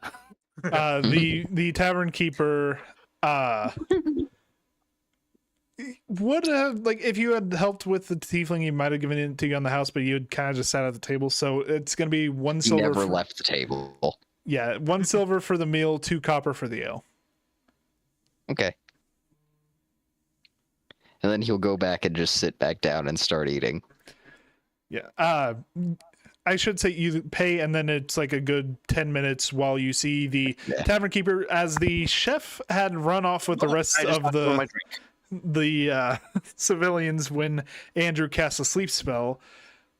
The tavern keeper would have, like, if you had helped with the tiefling, he might have given it to you on the house, but you had kind of just sat at the table. So it's going to be 1 silver. Never left the table. Yeah, 1 silver for the meal, 2 copper for the ale. Okay. And then he'll go back and just sit back down and start eating. Yeah. I should say you pay, and then it's like a good 10 minutes while you see the tavern keeper, as the chef had run off with the rest of the civilians when Andrew cast a sleep spell.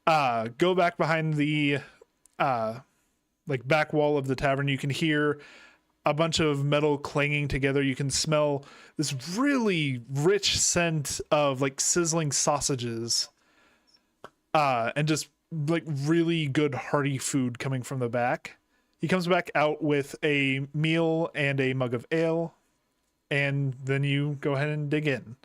Go back behind the like back wall of the tavern. You can hear a bunch of metal clanging together. You can smell this really rich scent of like sizzling sausages, and just like really good hearty food coming from the back. He comes back out with a meal and a mug of ale, and then you go ahead and dig in.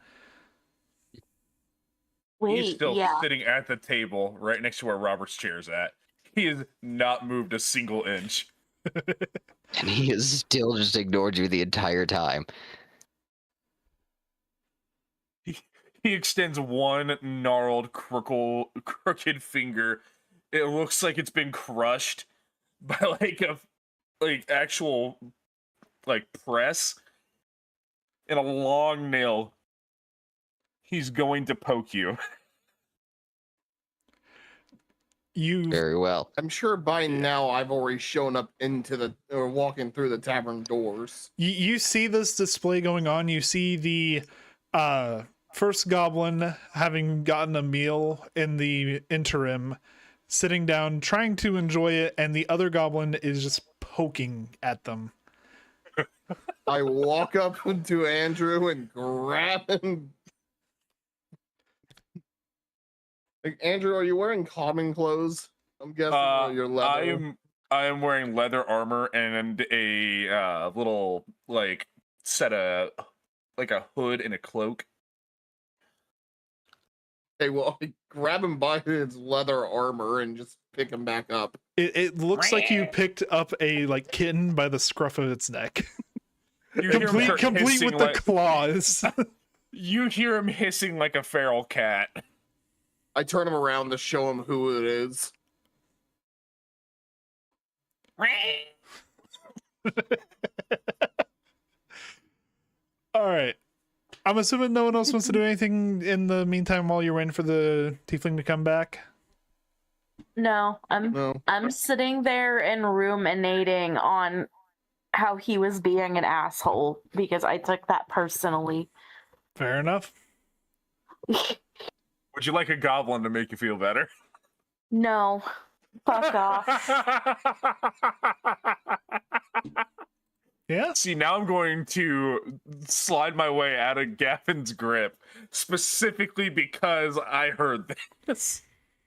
He's still sitting at the table right next to where Robert's chair is at. He has not moved a single inch. And he has still just ignored you the entire time. He extends one gnarled, crooked finger. It looks like it's been crushed by like actual press, and a long nail. He's going to poke you. Very well. I'm sure by now I've already shown up or walking through the tavern doors. You see this display going on. You see the first goblin, having gotten a meal in the interim, sitting down trying to enjoy it, and the other goblin is just poking at them. I walk up to Andrew and grab him. Like, Andrew, are you wearing common clothes? I'm guessing you're leather. I am wearing leather armor and a little set of a hood and a cloak. Okay, well, I grab him by his leather armor and just pick him back up. It looks like you picked up a kitten by the scruff of its neck. complete with the claws. You hear him hissing like a feral cat. I turn him around to show him who it is. All right. I'm assuming no one else wants to do anything in the meantime while you're waiting for the tiefling to come back. No, I'm sitting there and ruminating on how he was being an asshole because I took that personally. Fair enough. Would you like a goblin to make you feel better? No. Fuck off. Yeah. See, now I'm going to slide my way out of Gavin's grip, specifically because I heard this.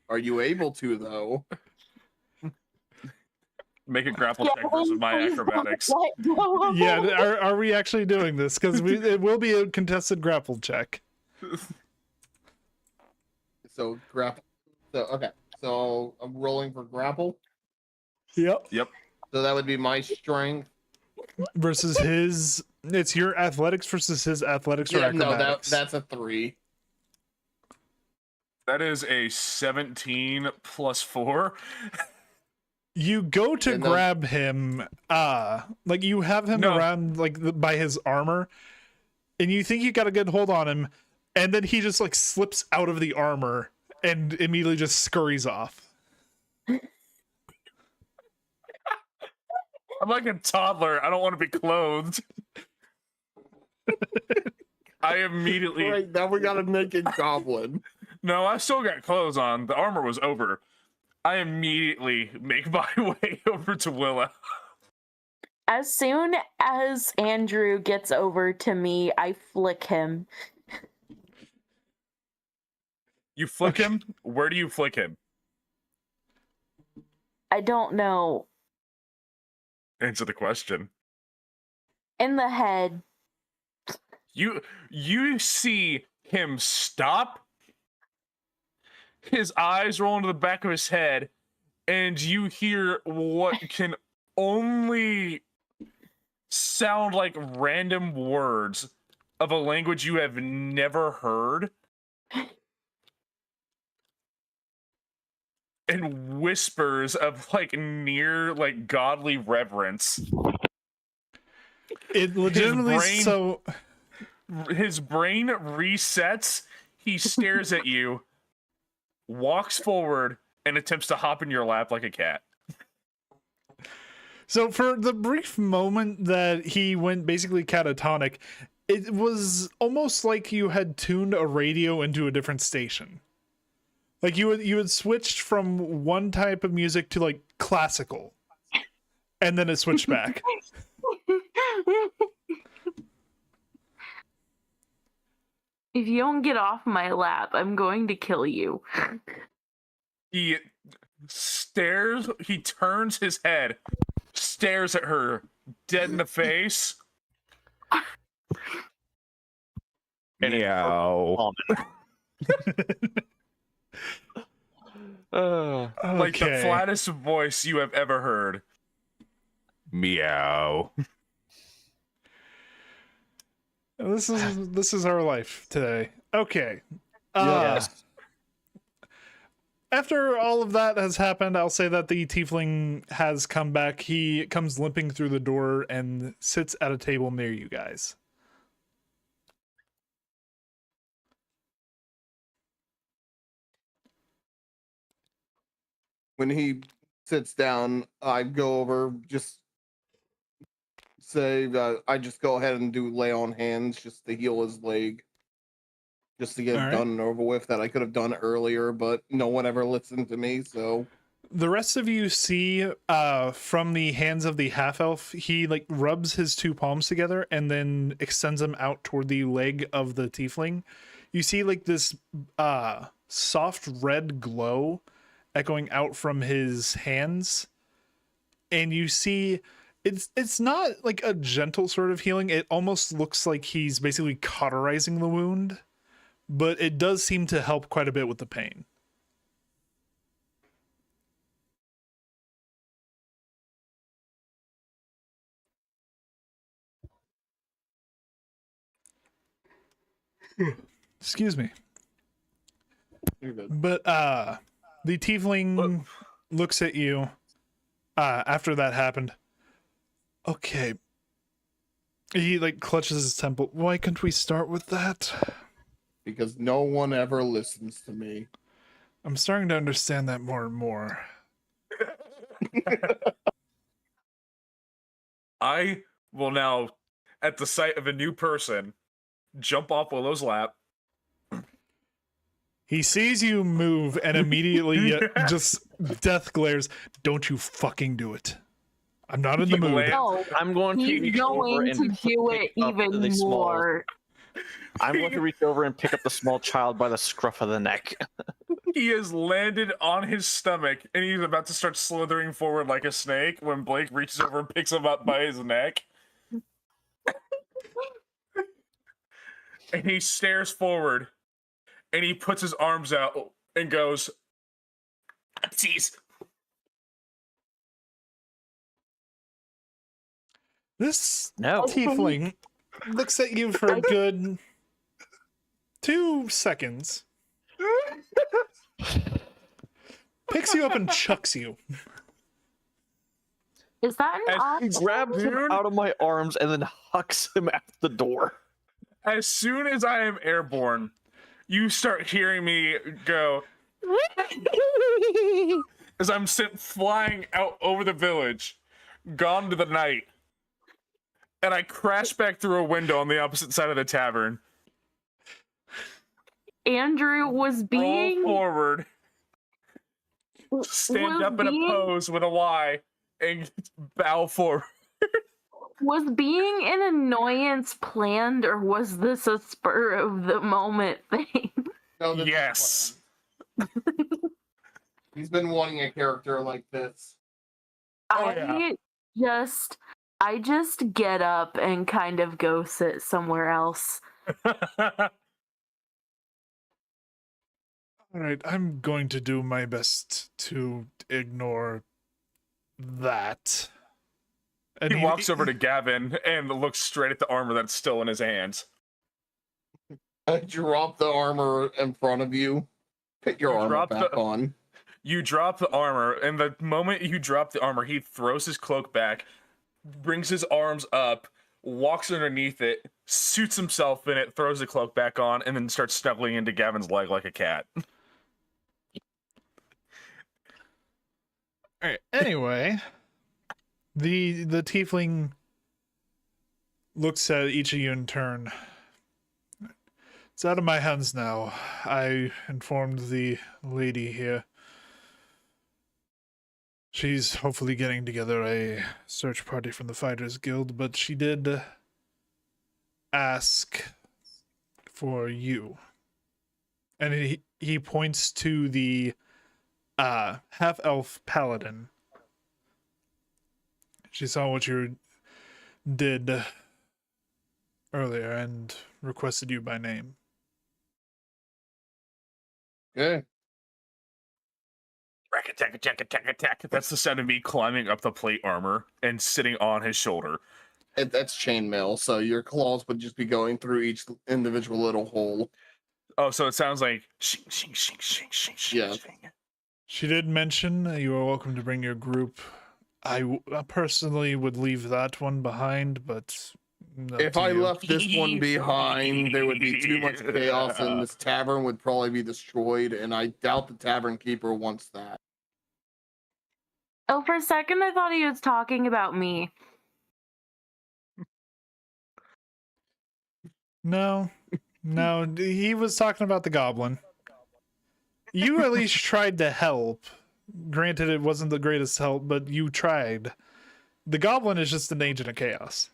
Are you able to, though? Make a grapple check versus my acrobatics. Yeah, are we actually doing this? Because it will be a contested grapple check. So grapple. So okay. So I'm rolling for grapple. Yep. So that would be my strength versus his. It's your athletics versus his athletics or acrobatics. No, that's a 3. That is a 17 plus 4. You go to grab him, you have him around by his armor, and you think you got a good hold on him, and then he just slips out of the armor and immediately just scurries off. I'm like a toddler. I don't want to be clothed. I immediately. Right, now we got a naked goblin. No, I still got clothes on. The armor was over. I immediately make my way over to Willa. As soon as Andrew gets over to me, I flick him. You flick him? Where do you flick him? I don't know. Answer the question. In the head. You see him stop. His eyes roll into the back of his head, and you hear what can only sound like random words of a language you have never heard. And whispers of like near like godly reverence. It legitimately his brain resets, he stares at you, walks forward, and attempts to hop in your lap like a cat. So for the brief moment that he went basically catatonic, it was almost like you had tuned a radio into a different station. Like you had switched from one type of music to like classical, and then it switched back. If you don't get off my lap, I'm going to kill you. He stares, he turns his head, stares at her dead in the face. Meow. Like the flattest voice you have ever heard. Meow. This is our life today. Okay. Yes. After all of that has happened, I'll say that the tiefling has come back. He comes limping through the door and sits at a table near you guys. When he sits down, I go over, just say, I just go ahead and lay on hands just to heal his leg. Just to get it done and over with, that I could have done earlier, but no one ever listened to me, so. The rest of you see from the hands of the half-elf, he like rubs his two palms together and then extends them out toward the leg of the tiefling. You see like this soft red glow echoing out from his hands, and you see it's not like a gentle sort of healing. It almost looks like he's basically cauterizing the wound, but it does seem to help quite a bit with the pain. Excuse me. You're good. But the tiefling looks at you after that happened. Okay. He like clutches his temple. Why couldn't we start with that? Because no one ever listens to me. I'm starting to understand that more and more. I will now, at the sight of a new person, jump off Willow's lap. He sees you move and immediately just death glares. Don't you fucking do it. I'm not in the mood. No, I'm going to he's reach over going and to do pick it up even the small- more. I'm going to reach over and pick up the small child by the scruff of the neck. He has landed on his stomach, and he's about to start slithering forward like a snake when Blake reaches over and picks him up by his neck. And he stares forward, and he puts his arms out and goes, "Jeez." This No. tiefling looks at you for a good 2 seconds. Picks you up and chucks you. Is that an As option? He grabs him out of my arms and then hucks him out the door. As soon as I am airborne, you start hearing me go as I'm sent flying out over the village, gone to the night, and I crash back through a window on the opposite side of the tavern. Andrew was Roll being forward, stand up in a pose with a Y, and bow forward. Was being an annoyance planned, or was this a spur of the moment thing? No, this is Yes. planned. He's been wanting a character like this. Oh, yeah. I just get up and kind of go sit somewhere else. All right, I'm going to do my best to ignore that. And He walks over to Gavin and looks straight at the armor that's still in his hands. I drop the armor in front of you. Put your armor back on. You drop the armor, and the moment you drop the armor, he throws his cloak back, brings his arms up, walks underneath it, suits himself in it, throws the cloak back on, and then starts snuggling into Gavin's leg like a cat. All right. Anyway, the tiefling looks at each of you in turn. It's out of my hands now. I informed the lady here. She's hopefully getting together a search party from the Fighters Guild, but she did ask for you. And he points to the half-elf paladin. She saw what you did earlier and requested you by name. Okay. Attack. That's the sound of me climbing up the plate armor and sitting on his shoulder. That's chainmail, so your claws would just be going through each individual little hole. Oh, so it sounds like shing, shing, shing, shing, shing, shing, Yeah. shing. She did mention you are welcome to bring your group. I personally would leave that one behind, but if I left this one behind, there would be too much chaos, and this tavern would probably be destroyed, and I doubt the tavern keeper wants that. Oh, for a second I thought he was talking about me. No, he was talking about the goblin. You at least tried to help. Granted, it wasn't the greatest help, but you tried. The goblin is just an agent of chaos.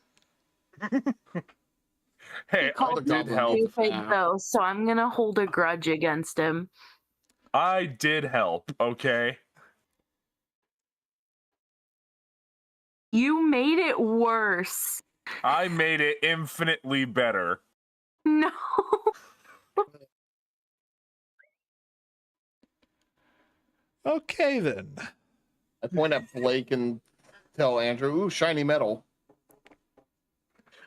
Hey, I did help. Though, so I'm gonna hold a grudge against him. I did help, okay? You made it worse. I made it infinitely better. No. Okay, then. I point at Blake and tell Andrew, ooh, shiny metal.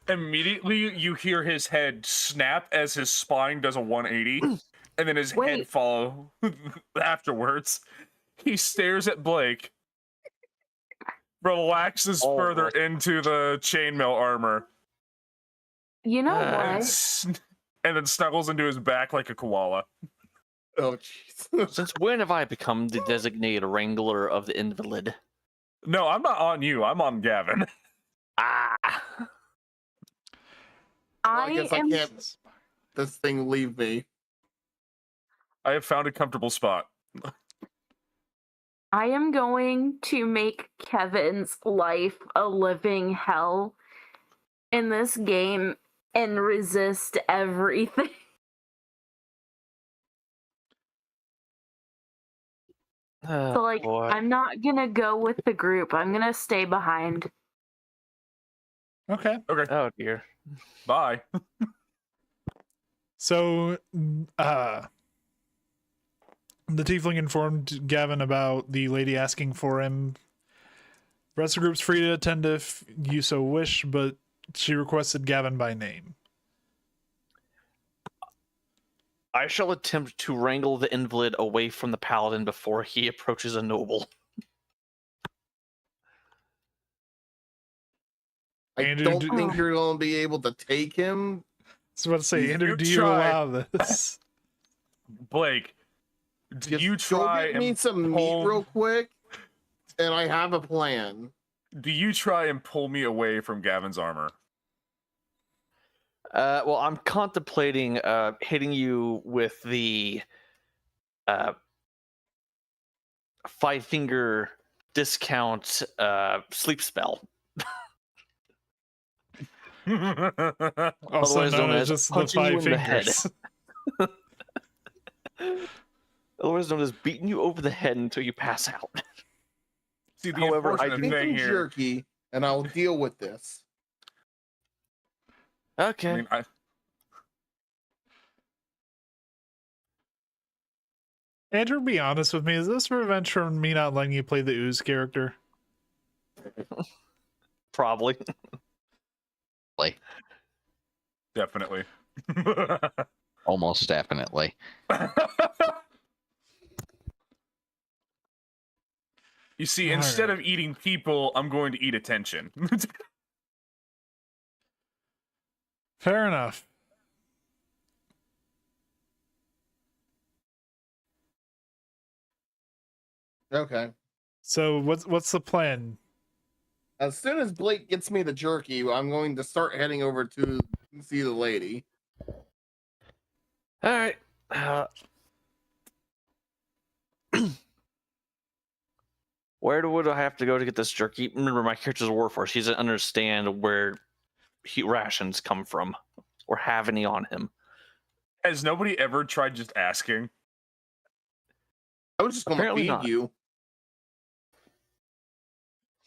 Immediately, you hear his head snap as his spine does a 180, and then his head follow afterwards. He stares at Blake, relaxes further into the chainmail armor. You know what? And then snuggles into his back like a koala. Oh, jeez. Since when have I become the designated wrangler of the invalid? No, I'm not on you. I'm on Gavin. Ah. I guess I can't. This thing leave me. I have found a comfortable spot. I am going to make Kevin's life a living hell in this game and resist everything. So, like, boy. I'm not gonna go with the group. I'm gonna stay behind. Okay. Oh, dear. Bye. So, the tiefling informed Gavin about the lady asking for him. The rest of the group's free to attend if you so wish, but she requested Gavin by name. I shall attempt to wrangle the invalid away from the paladin before he approaches a noble. I don't think you're going to be able to take him. I was about to say, Andrew, do you allow this? Blake, do you try go get me some meat real quick, and I have a plan. Do you try and pull me away from Gavin's armor? Well, I'm contemplating hitting you with the 5-finger discount sleep spell. Also known as just the 5 fingers. Otherwise known as beating you over the head until you pass out. See, the however, I thing think here, jerky, and I'll deal with this. Okay. I mean, Andrew, be honest with me. Is this revenge for me not letting you play the Ooze character? Probably. Definitely. Almost definitely. You see, All instead right. of eating people, I'm going to eat attention. Fair enough. Okay. So what's the plan? As soon as Blake gets me the jerky, I'm going to start heading over to see the lady. All right. Where would I have to go to get this jerky? Remember, my character's a warforged. He doesn't understand where rations come from or have any on him. Has nobody ever tried just asking? I was just going to Apparently feed not. you.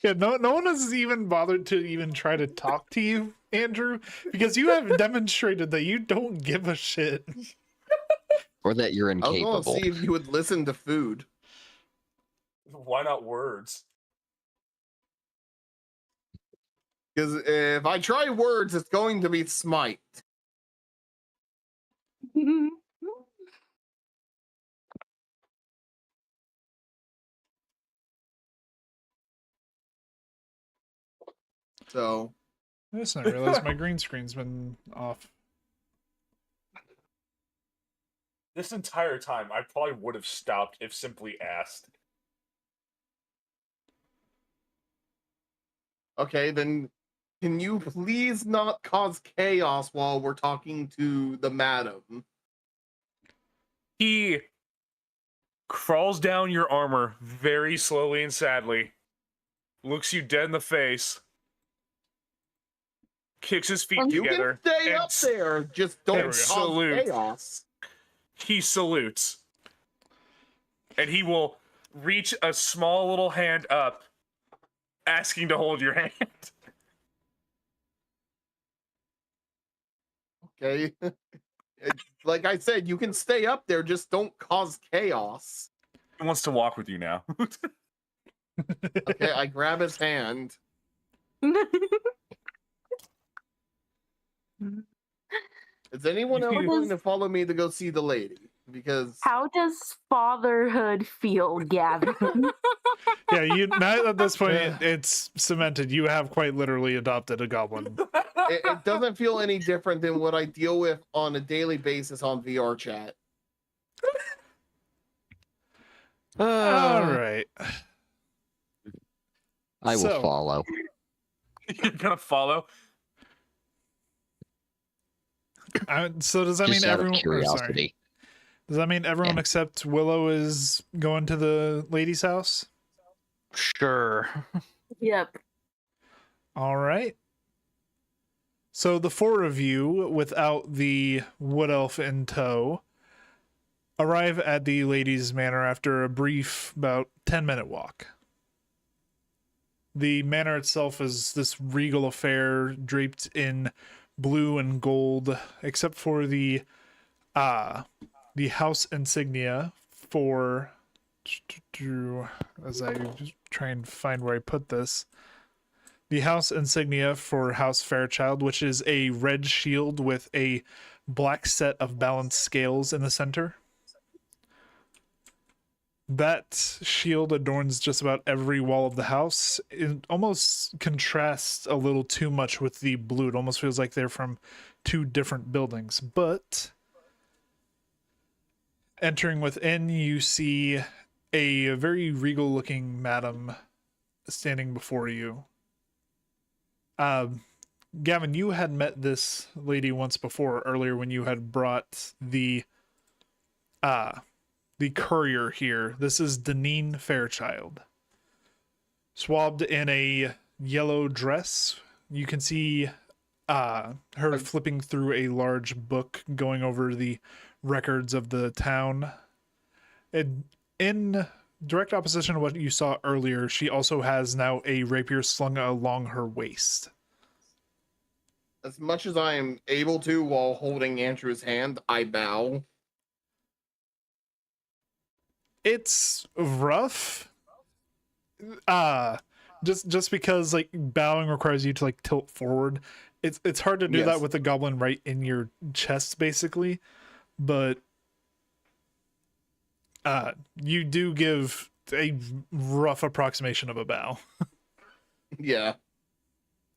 Yeah, no one has even bothered to even try to talk to you, Andrew, because you have demonstrated that you don't give a shit. Or that you're I was going to incapable. see if you would listen to food. Why not words? Because if I try words, it's going to be smite. So, I just didn't realize my green screen's been off. This entire time, I probably would have stopped if simply asked. okay, then can you please not cause chaos while we're talking to the madam? He crawls down your armor very slowly and sadly, looks you dead in the face, kicks his feet You together, can stay and up there, just don't cause salute. chaos. He salutes. And he will reach a small little hand up, asking to hold your hand. Okay. Like I said, you can stay up there, just don't cause chaos. He wants to walk with you now. Okay, I grab his hand. Is anyone else going to follow me to go see the lady? Because How does fatherhood feel, Gavin? Yeah, you now at this point it's cemented. You have quite literally adopted a goblin. it doesn't feel any different than what I deal with on a daily basis on VR chat. All right. I will follow. You're gonna follow? So does that Just mean out of everyone? curiosity. Does that mean everyone Yeah. except Willow is going to the lady's house? Sure. Yep. All right. So the four of you, without the wood elf in tow, arrive at the lady's manor after a brief, about 10-minute walk. The manor itself is this regal affair draped in blue and gold, except for the house insignia for, as I try and find where I put this, the house insignia for House Fairchild, which is a red shield with a black set of balanced scales in the center. That shield adorns just about every wall of the house. It almost contrasts a little too much with the blue. It almost feels like they're from two different buildings. But entering within, you see a very regal looking madam standing before you. Gavin, you had met this lady once before, earlier, when you had brought the courier here. This is Deneen Fairchild. Swabbed in a yellow dress. You can see her flipping through a large book going over the records of the town. And in direct opposition to what you saw earlier, she also has now a rapier slung along her waist. As much as I am able to while holding Andrew's hand, I bow. It's rough. Just because like bowing requires you to like tilt forward. It's hard to do that Yes. with the goblin right in your chest, basically. But you do give a rough approximation of a bow. Yeah.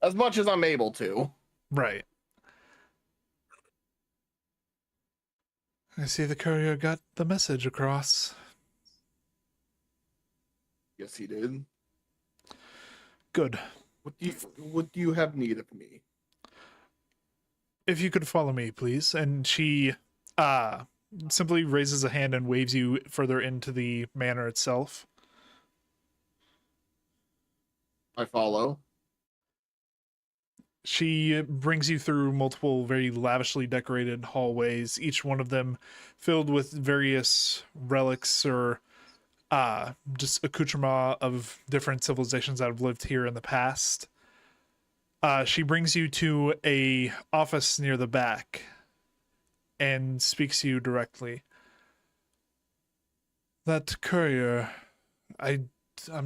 As much as I'm able to. Right. I see the courier got the message across. Yes, he did. Good. What do you have need of me? If you could follow me, please. And she simply raises a hand and waves you further into the manor itself. I follow. She brings you through multiple very lavishly decorated hallways, each one of them filled with various relics or just accoutrement of different civilizations that have lived here in the past. She brings you to a office near the back and speaks to you directly. That courier, I'm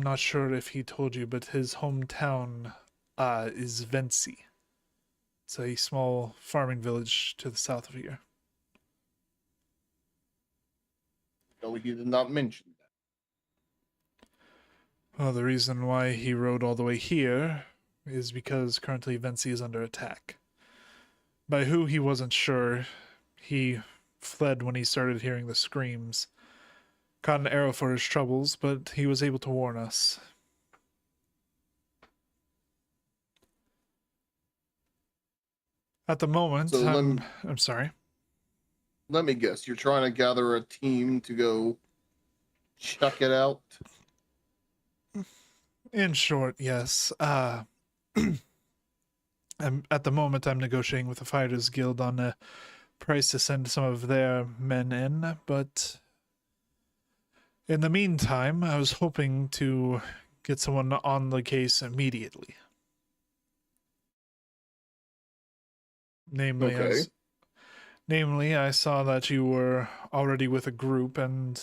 not sure if he told you, but his hometown is Vency. It's a small farming village to the south of here. No, he did not mention that. Well, the reason why he rode all the way here is because currently Vency is under attack. By who he wasn't sure. He fled when he started hearing the screams. Caught an arrow for his troubles, but he was able to warn us. At the moment, So I'm sorry. Let me guess. You're trying to gather a team to go check it out? In short, yes. At the moment, I'm negotiating with the Fighters Guild on a price to send some of their men in, but in the meantime, I was hoping to get someone on the case immediately. Namely, I saw that you were already with a group, and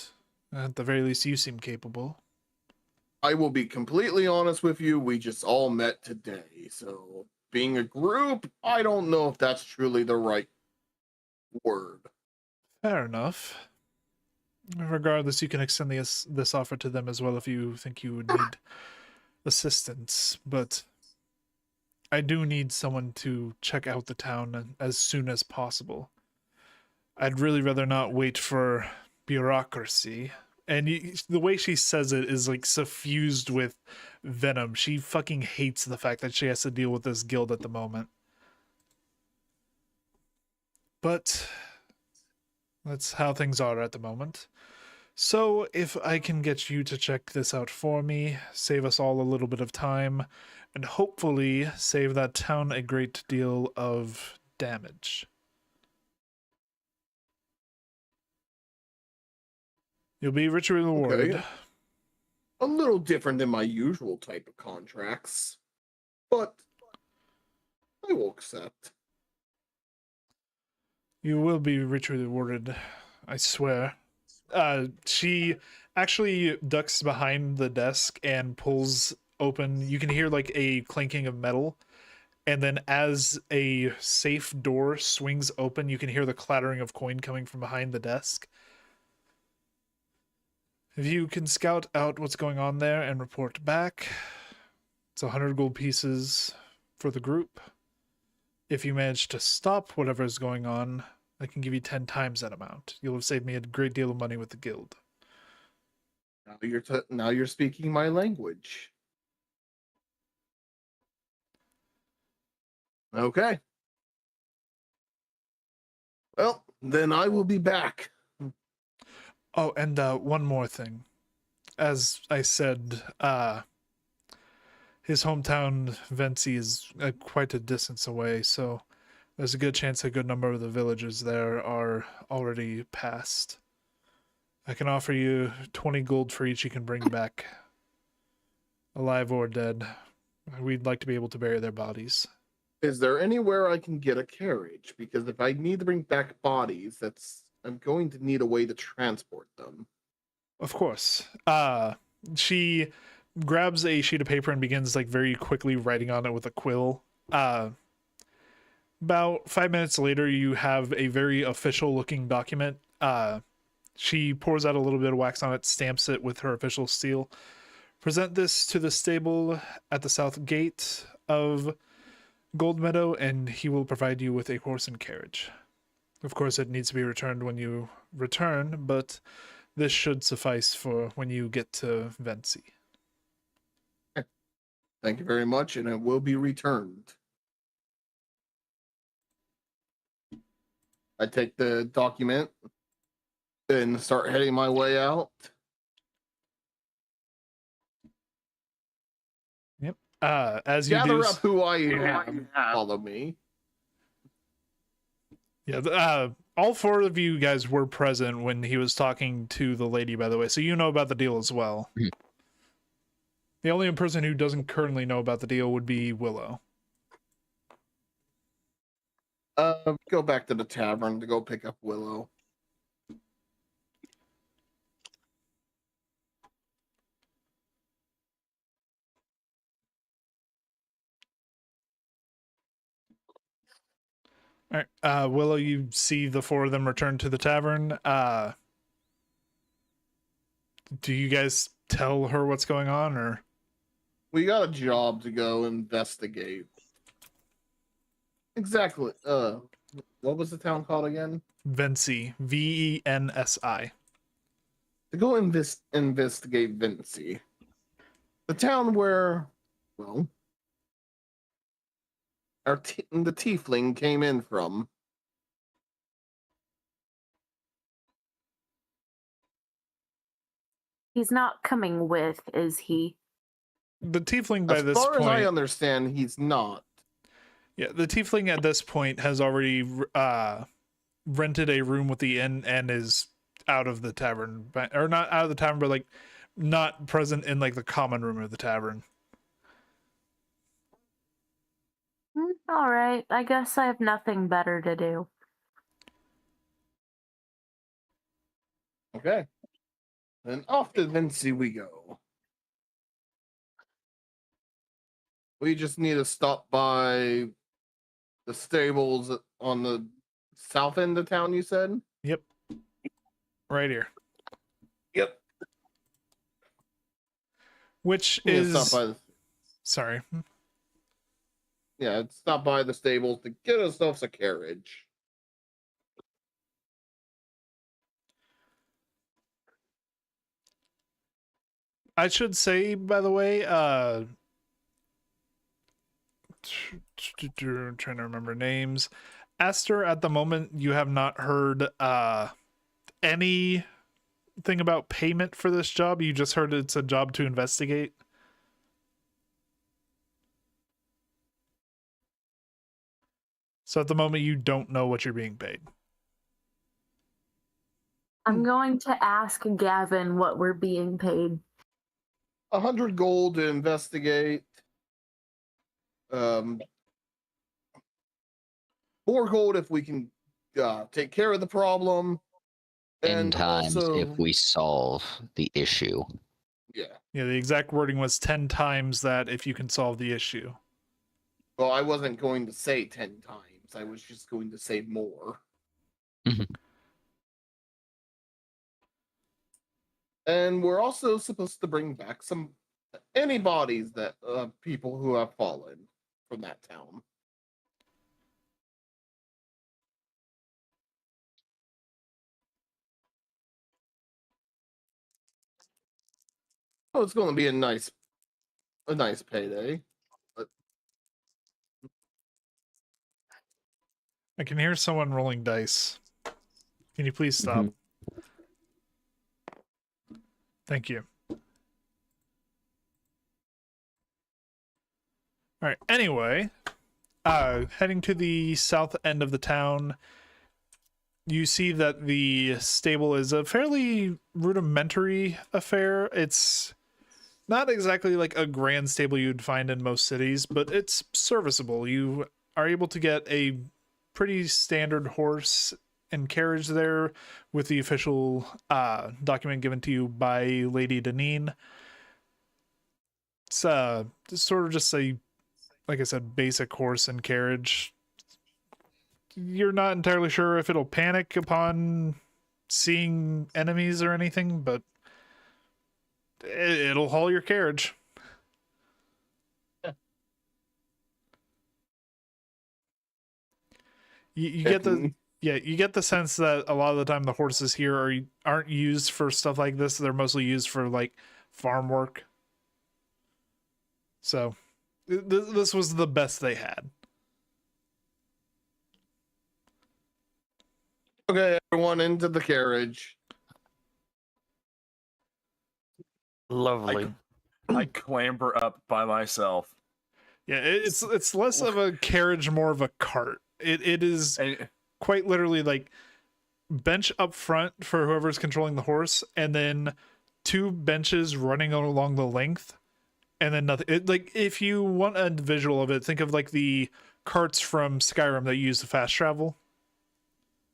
at the very least, you seem capable. I will be completely honest with you. We just all met today. So being a group, I don't know if that's truly the right word. Fair enough. Regardless, you can extend this offer to them as well if you think you would need assistance, but I do need someone to check out the town as soon as possible. I'd really rather not wait for bureaucracy. And the way she says it is like suffused with venom. She fucking hates the fact that she has to deal with this guild at the moment. But that's how things are at the moment. So if I can get you to check this out for me, save us all a little bit of time, and hopefully save that town a great deal of damage. You'll be richly rewarded. Okay. A little different than my usual type of contracts, but I will accept. You will be richly rewarded, I swear. She actually ducks behind the desk and pulls open. You can hear like a clanking of metal. And then as a safe door swings open, you can hear the clattering of coin coming from behind the desk. If you can scout out what's going on there and report back, it's 100 gold pieces for the group. If you manage to stop whatever is going on, I can give you 10 times that amount. You'll have saved me a great deal of money with the guild. Now you're speaking my language. Okay. Well, then I will be back. Oh, and one more thing. As I said, his hometown, Vency, is quite a distance away, so there's a good chance a good number of the villagers there are already passed. I can offer you 20 gold for each you can bring back, alive or dead. We'd like to be able to bury their bodies. Is there anywhere I can get a carriage? Because if I need to bring back bodies, I'm going to need a way to transport them. Of course. She grabs a sheet of paper and begins like very quickly writing on it with a quill. About 5 minutes later, you have a very official looking document. She pours out a little bit of wax on it, stamps it with her official seal. Present this to the stable at the south gate of Gold Meadow, and he will provide you with a horse and carriage. Of course, it needs to be returned when you return, but this should suffice for when you get to Vency. Thank you very much, and it will be returned. I take the document and start heading my way out. Yep. As you Gather do, up who I am. Follow me. Yeah. All four of you guys were present when he was talking to the lady, by the way, so you know about the deal as well. The only person who doesn't currently know about the deal would be Willow. Go back to the tavern to go pick up Willow. All right. Willow, you see the four of them return to the tavern. Do you guys tell her what's going on, or? We got a job to go investigate. Exactly. What was the town called again? Vency. Vensi. To go investigate Vency. The town where, well, the tiefling came in from. He's not coming with, is he? The tiefling by this As far point, as I understand, he's not. yeah, the tiefling at this point has already rented a room with the inn and is out of the tavern, or not out of the tavern, but like not present in like the common room of the tavern. All right, I guess I have nothing better to do. Okay. Then off to Vency we go. We just need to stop by the stables on the south end of town, you said? Yep. Right here. Yep. Which Yeah, is stop by the, sorry. yeah, stop by the stables to get ourselves a carriage. I should say, by the way, trying to remember names. Aster, at the moment, you have not heard anything about payment for this job. You just heard it's a job to investigate. So at the moment, you don't know what you're being paid. I'm going to ask Gavin what we're being paid. 100 gold to investigate. 4 gold if we can take care of the problem. 10 times also, if we solve the issue. yeah. Yeah, the exact wording was 10 times that if you can solve the issue. Well, I wasn't going to say 10 times. I was just going to say more. And we're also supposed to bring back any bodies that people who have fallen from that town. Oh, it's going to be a nice payday. I can hear someone rolling dice. Can you please stop? Thank you. All right. Anyway, heading to the south end of the town, you see that the stable is a fairly rudimentary affair. It's not exactly like a grand stable you'd find in most cities, but it's serviceable. You are able to get a pretty standard horse and carriage there with the official document given to you by Lady Deneen. It's sort of just a, like I said, basic horse and carriage. You're not entirely sure if it'll panic upon seeing enemies or anything, but it'll haul your carriage. You get the you get the sense that a lot of the time the horses here aren't used for stuff like this. They're mostly used for like farm work. So this was the best they had. Okay, everyone into the carriage. Lovely. I clamber up by myself. Yeah, it's less of a carriage, more of a cart. It is quite literally like bench up front for whoever's controlling the horse, and then 2 benches running along the length, and then nothing. Like if you want a visual of it, think of like the carts from Skyrim that use the fast travel.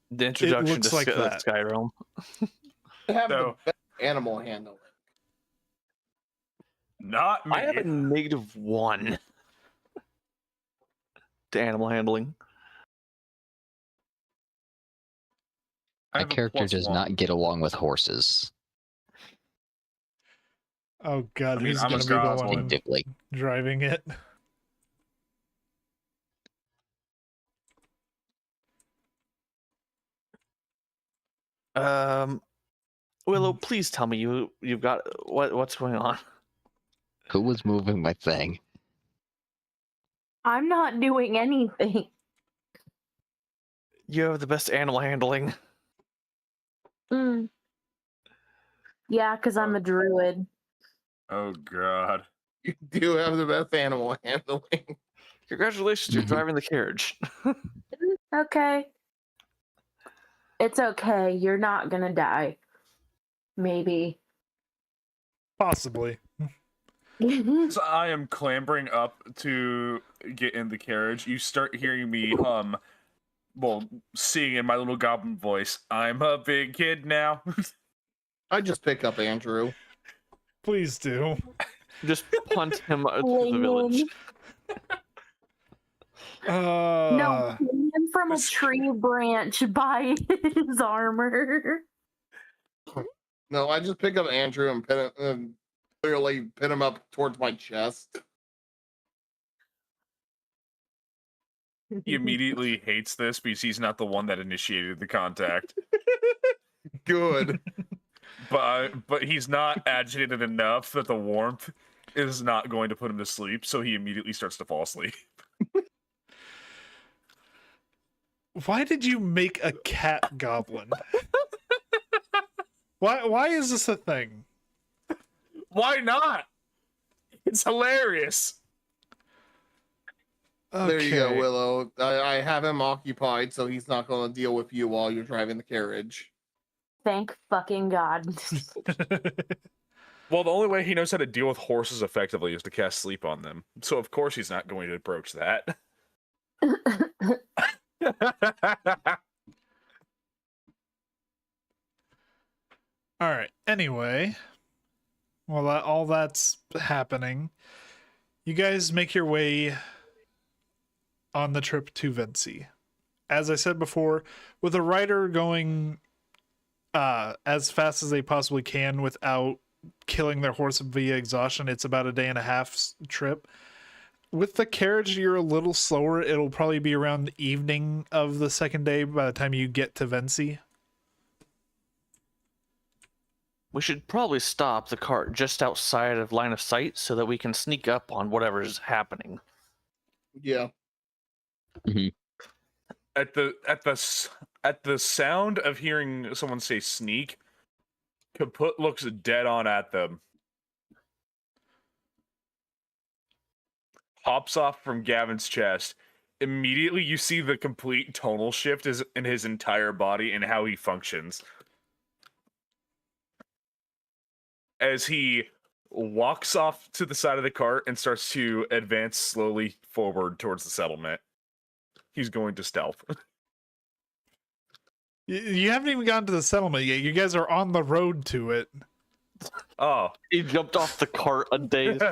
The introduction to like that. Skyrim. They have the best animal handling. Not me. I have a -1 to animal handling. My character does not get along with horses. Oh god, I mean, who's I'm gonna a be the goblin. one Distinctively. driving it? Willow, please tell me you've got what's going on. Who was moving my thing? I'm not doing anything. You have the best animal handling. Mm. Yeah, because I'm a druid. Oh god. You do have the best animal handling. Congratulations, you're driving the carriage. Okay. It's okay. You're not gonna die. Maybe. Possibly. So I am clambering up to get in the carriage. You start hearing me hum, sing in my little goblin voice. I'm a big kid now. I just pick up Andrew. Please do. Just punt him to the village. No, hang him from a tree branch by his armor. No, I just pick up Andrew and pin him, clearly pin him up towards my chest. He immediately hates this because he's not the one that initiated the contact. Good. But he's not agitated enough that the warmth is not going to put him to sleep, so he immediately starts to fall asleep. Why did you make a cat goblin? Why is this a thing? Why not? It's hilarious. Okay. There you go, Willow. I have him occupied, so he's not going to deal with you while you're driving the carriage. Thank fucking God. Well, the only way he knows how to deal with horses effectively is to cast sleep on them. So of course he's not going to approach that. All right. Anyway, while all that's happening, you guys make your way on the trip to Vinci. As I said before, with a rider going as fast as they possibly can without killing their horse via exhaustion, it's about a day and a half trip. With the carriage, you're a little slower. It'll probably be around the evening of the second day by the time you get to Vinci. We should probably stop the cart just outside of line of sight so that we can sneak up on whatever's happening. Yeah. At the sound of hearing someone say sneak, Kaput looks dead on at them. Hops off from Gavin's chest. Immediately you see the complete tonal shift in his entire body and how he functions. As he walks off to the side of the cart and starts to advance slowly forward towards the settlement. He's going to stealth. You haven't even gotten to the settlement yet. You guys are on the road to it. Oh. He jumped off the cart a day before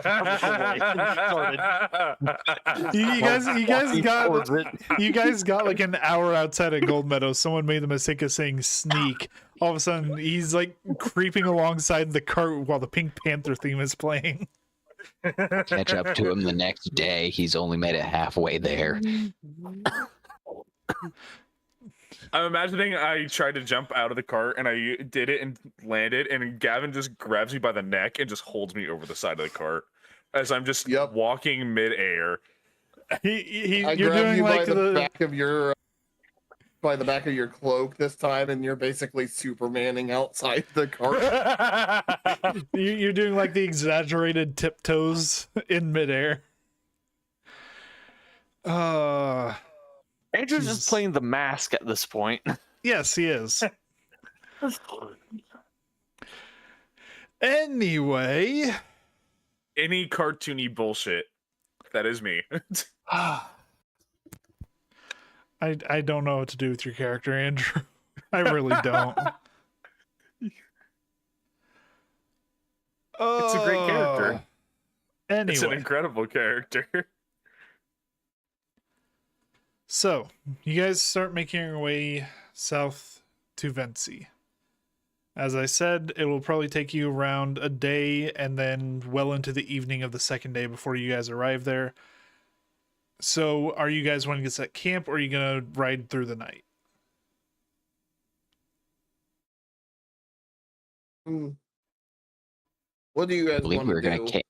you guys got like an hour outside of Gold Meadow. Someone made the mistake of saying sneak. All of a sudden, he's like creeping alongside the cart while the Pink Panther theme is playing. Catch up to him the next day. He's only made it halfway there. I'm imagining I tried to jump out of the cart and I did it and landed, and Gavin just grabs me by the neck and just holds me over the side of the cart as I'm just walking midair. You're doing like the back of your by the back of your cloak this time, and you're basically Supermaning outside the cart. You're doing like the exaggerated tiptoes in midair. Andrew's just playing the mask at this point. Yes, he is. Anyway. Any cartoony bullshit. That is me. I don't know what to do with your character, Andrew. I really don't. It's a great character. Anyway. It's an incredible character. So, you guys start making your way south to Vency. As I said, it will probably take you around a day and then well into the evening of the second day before you guys arrive there. So, are you guys wanting to set camp, or are you going to ride through the night? What do you guys I believe want we were to going do? to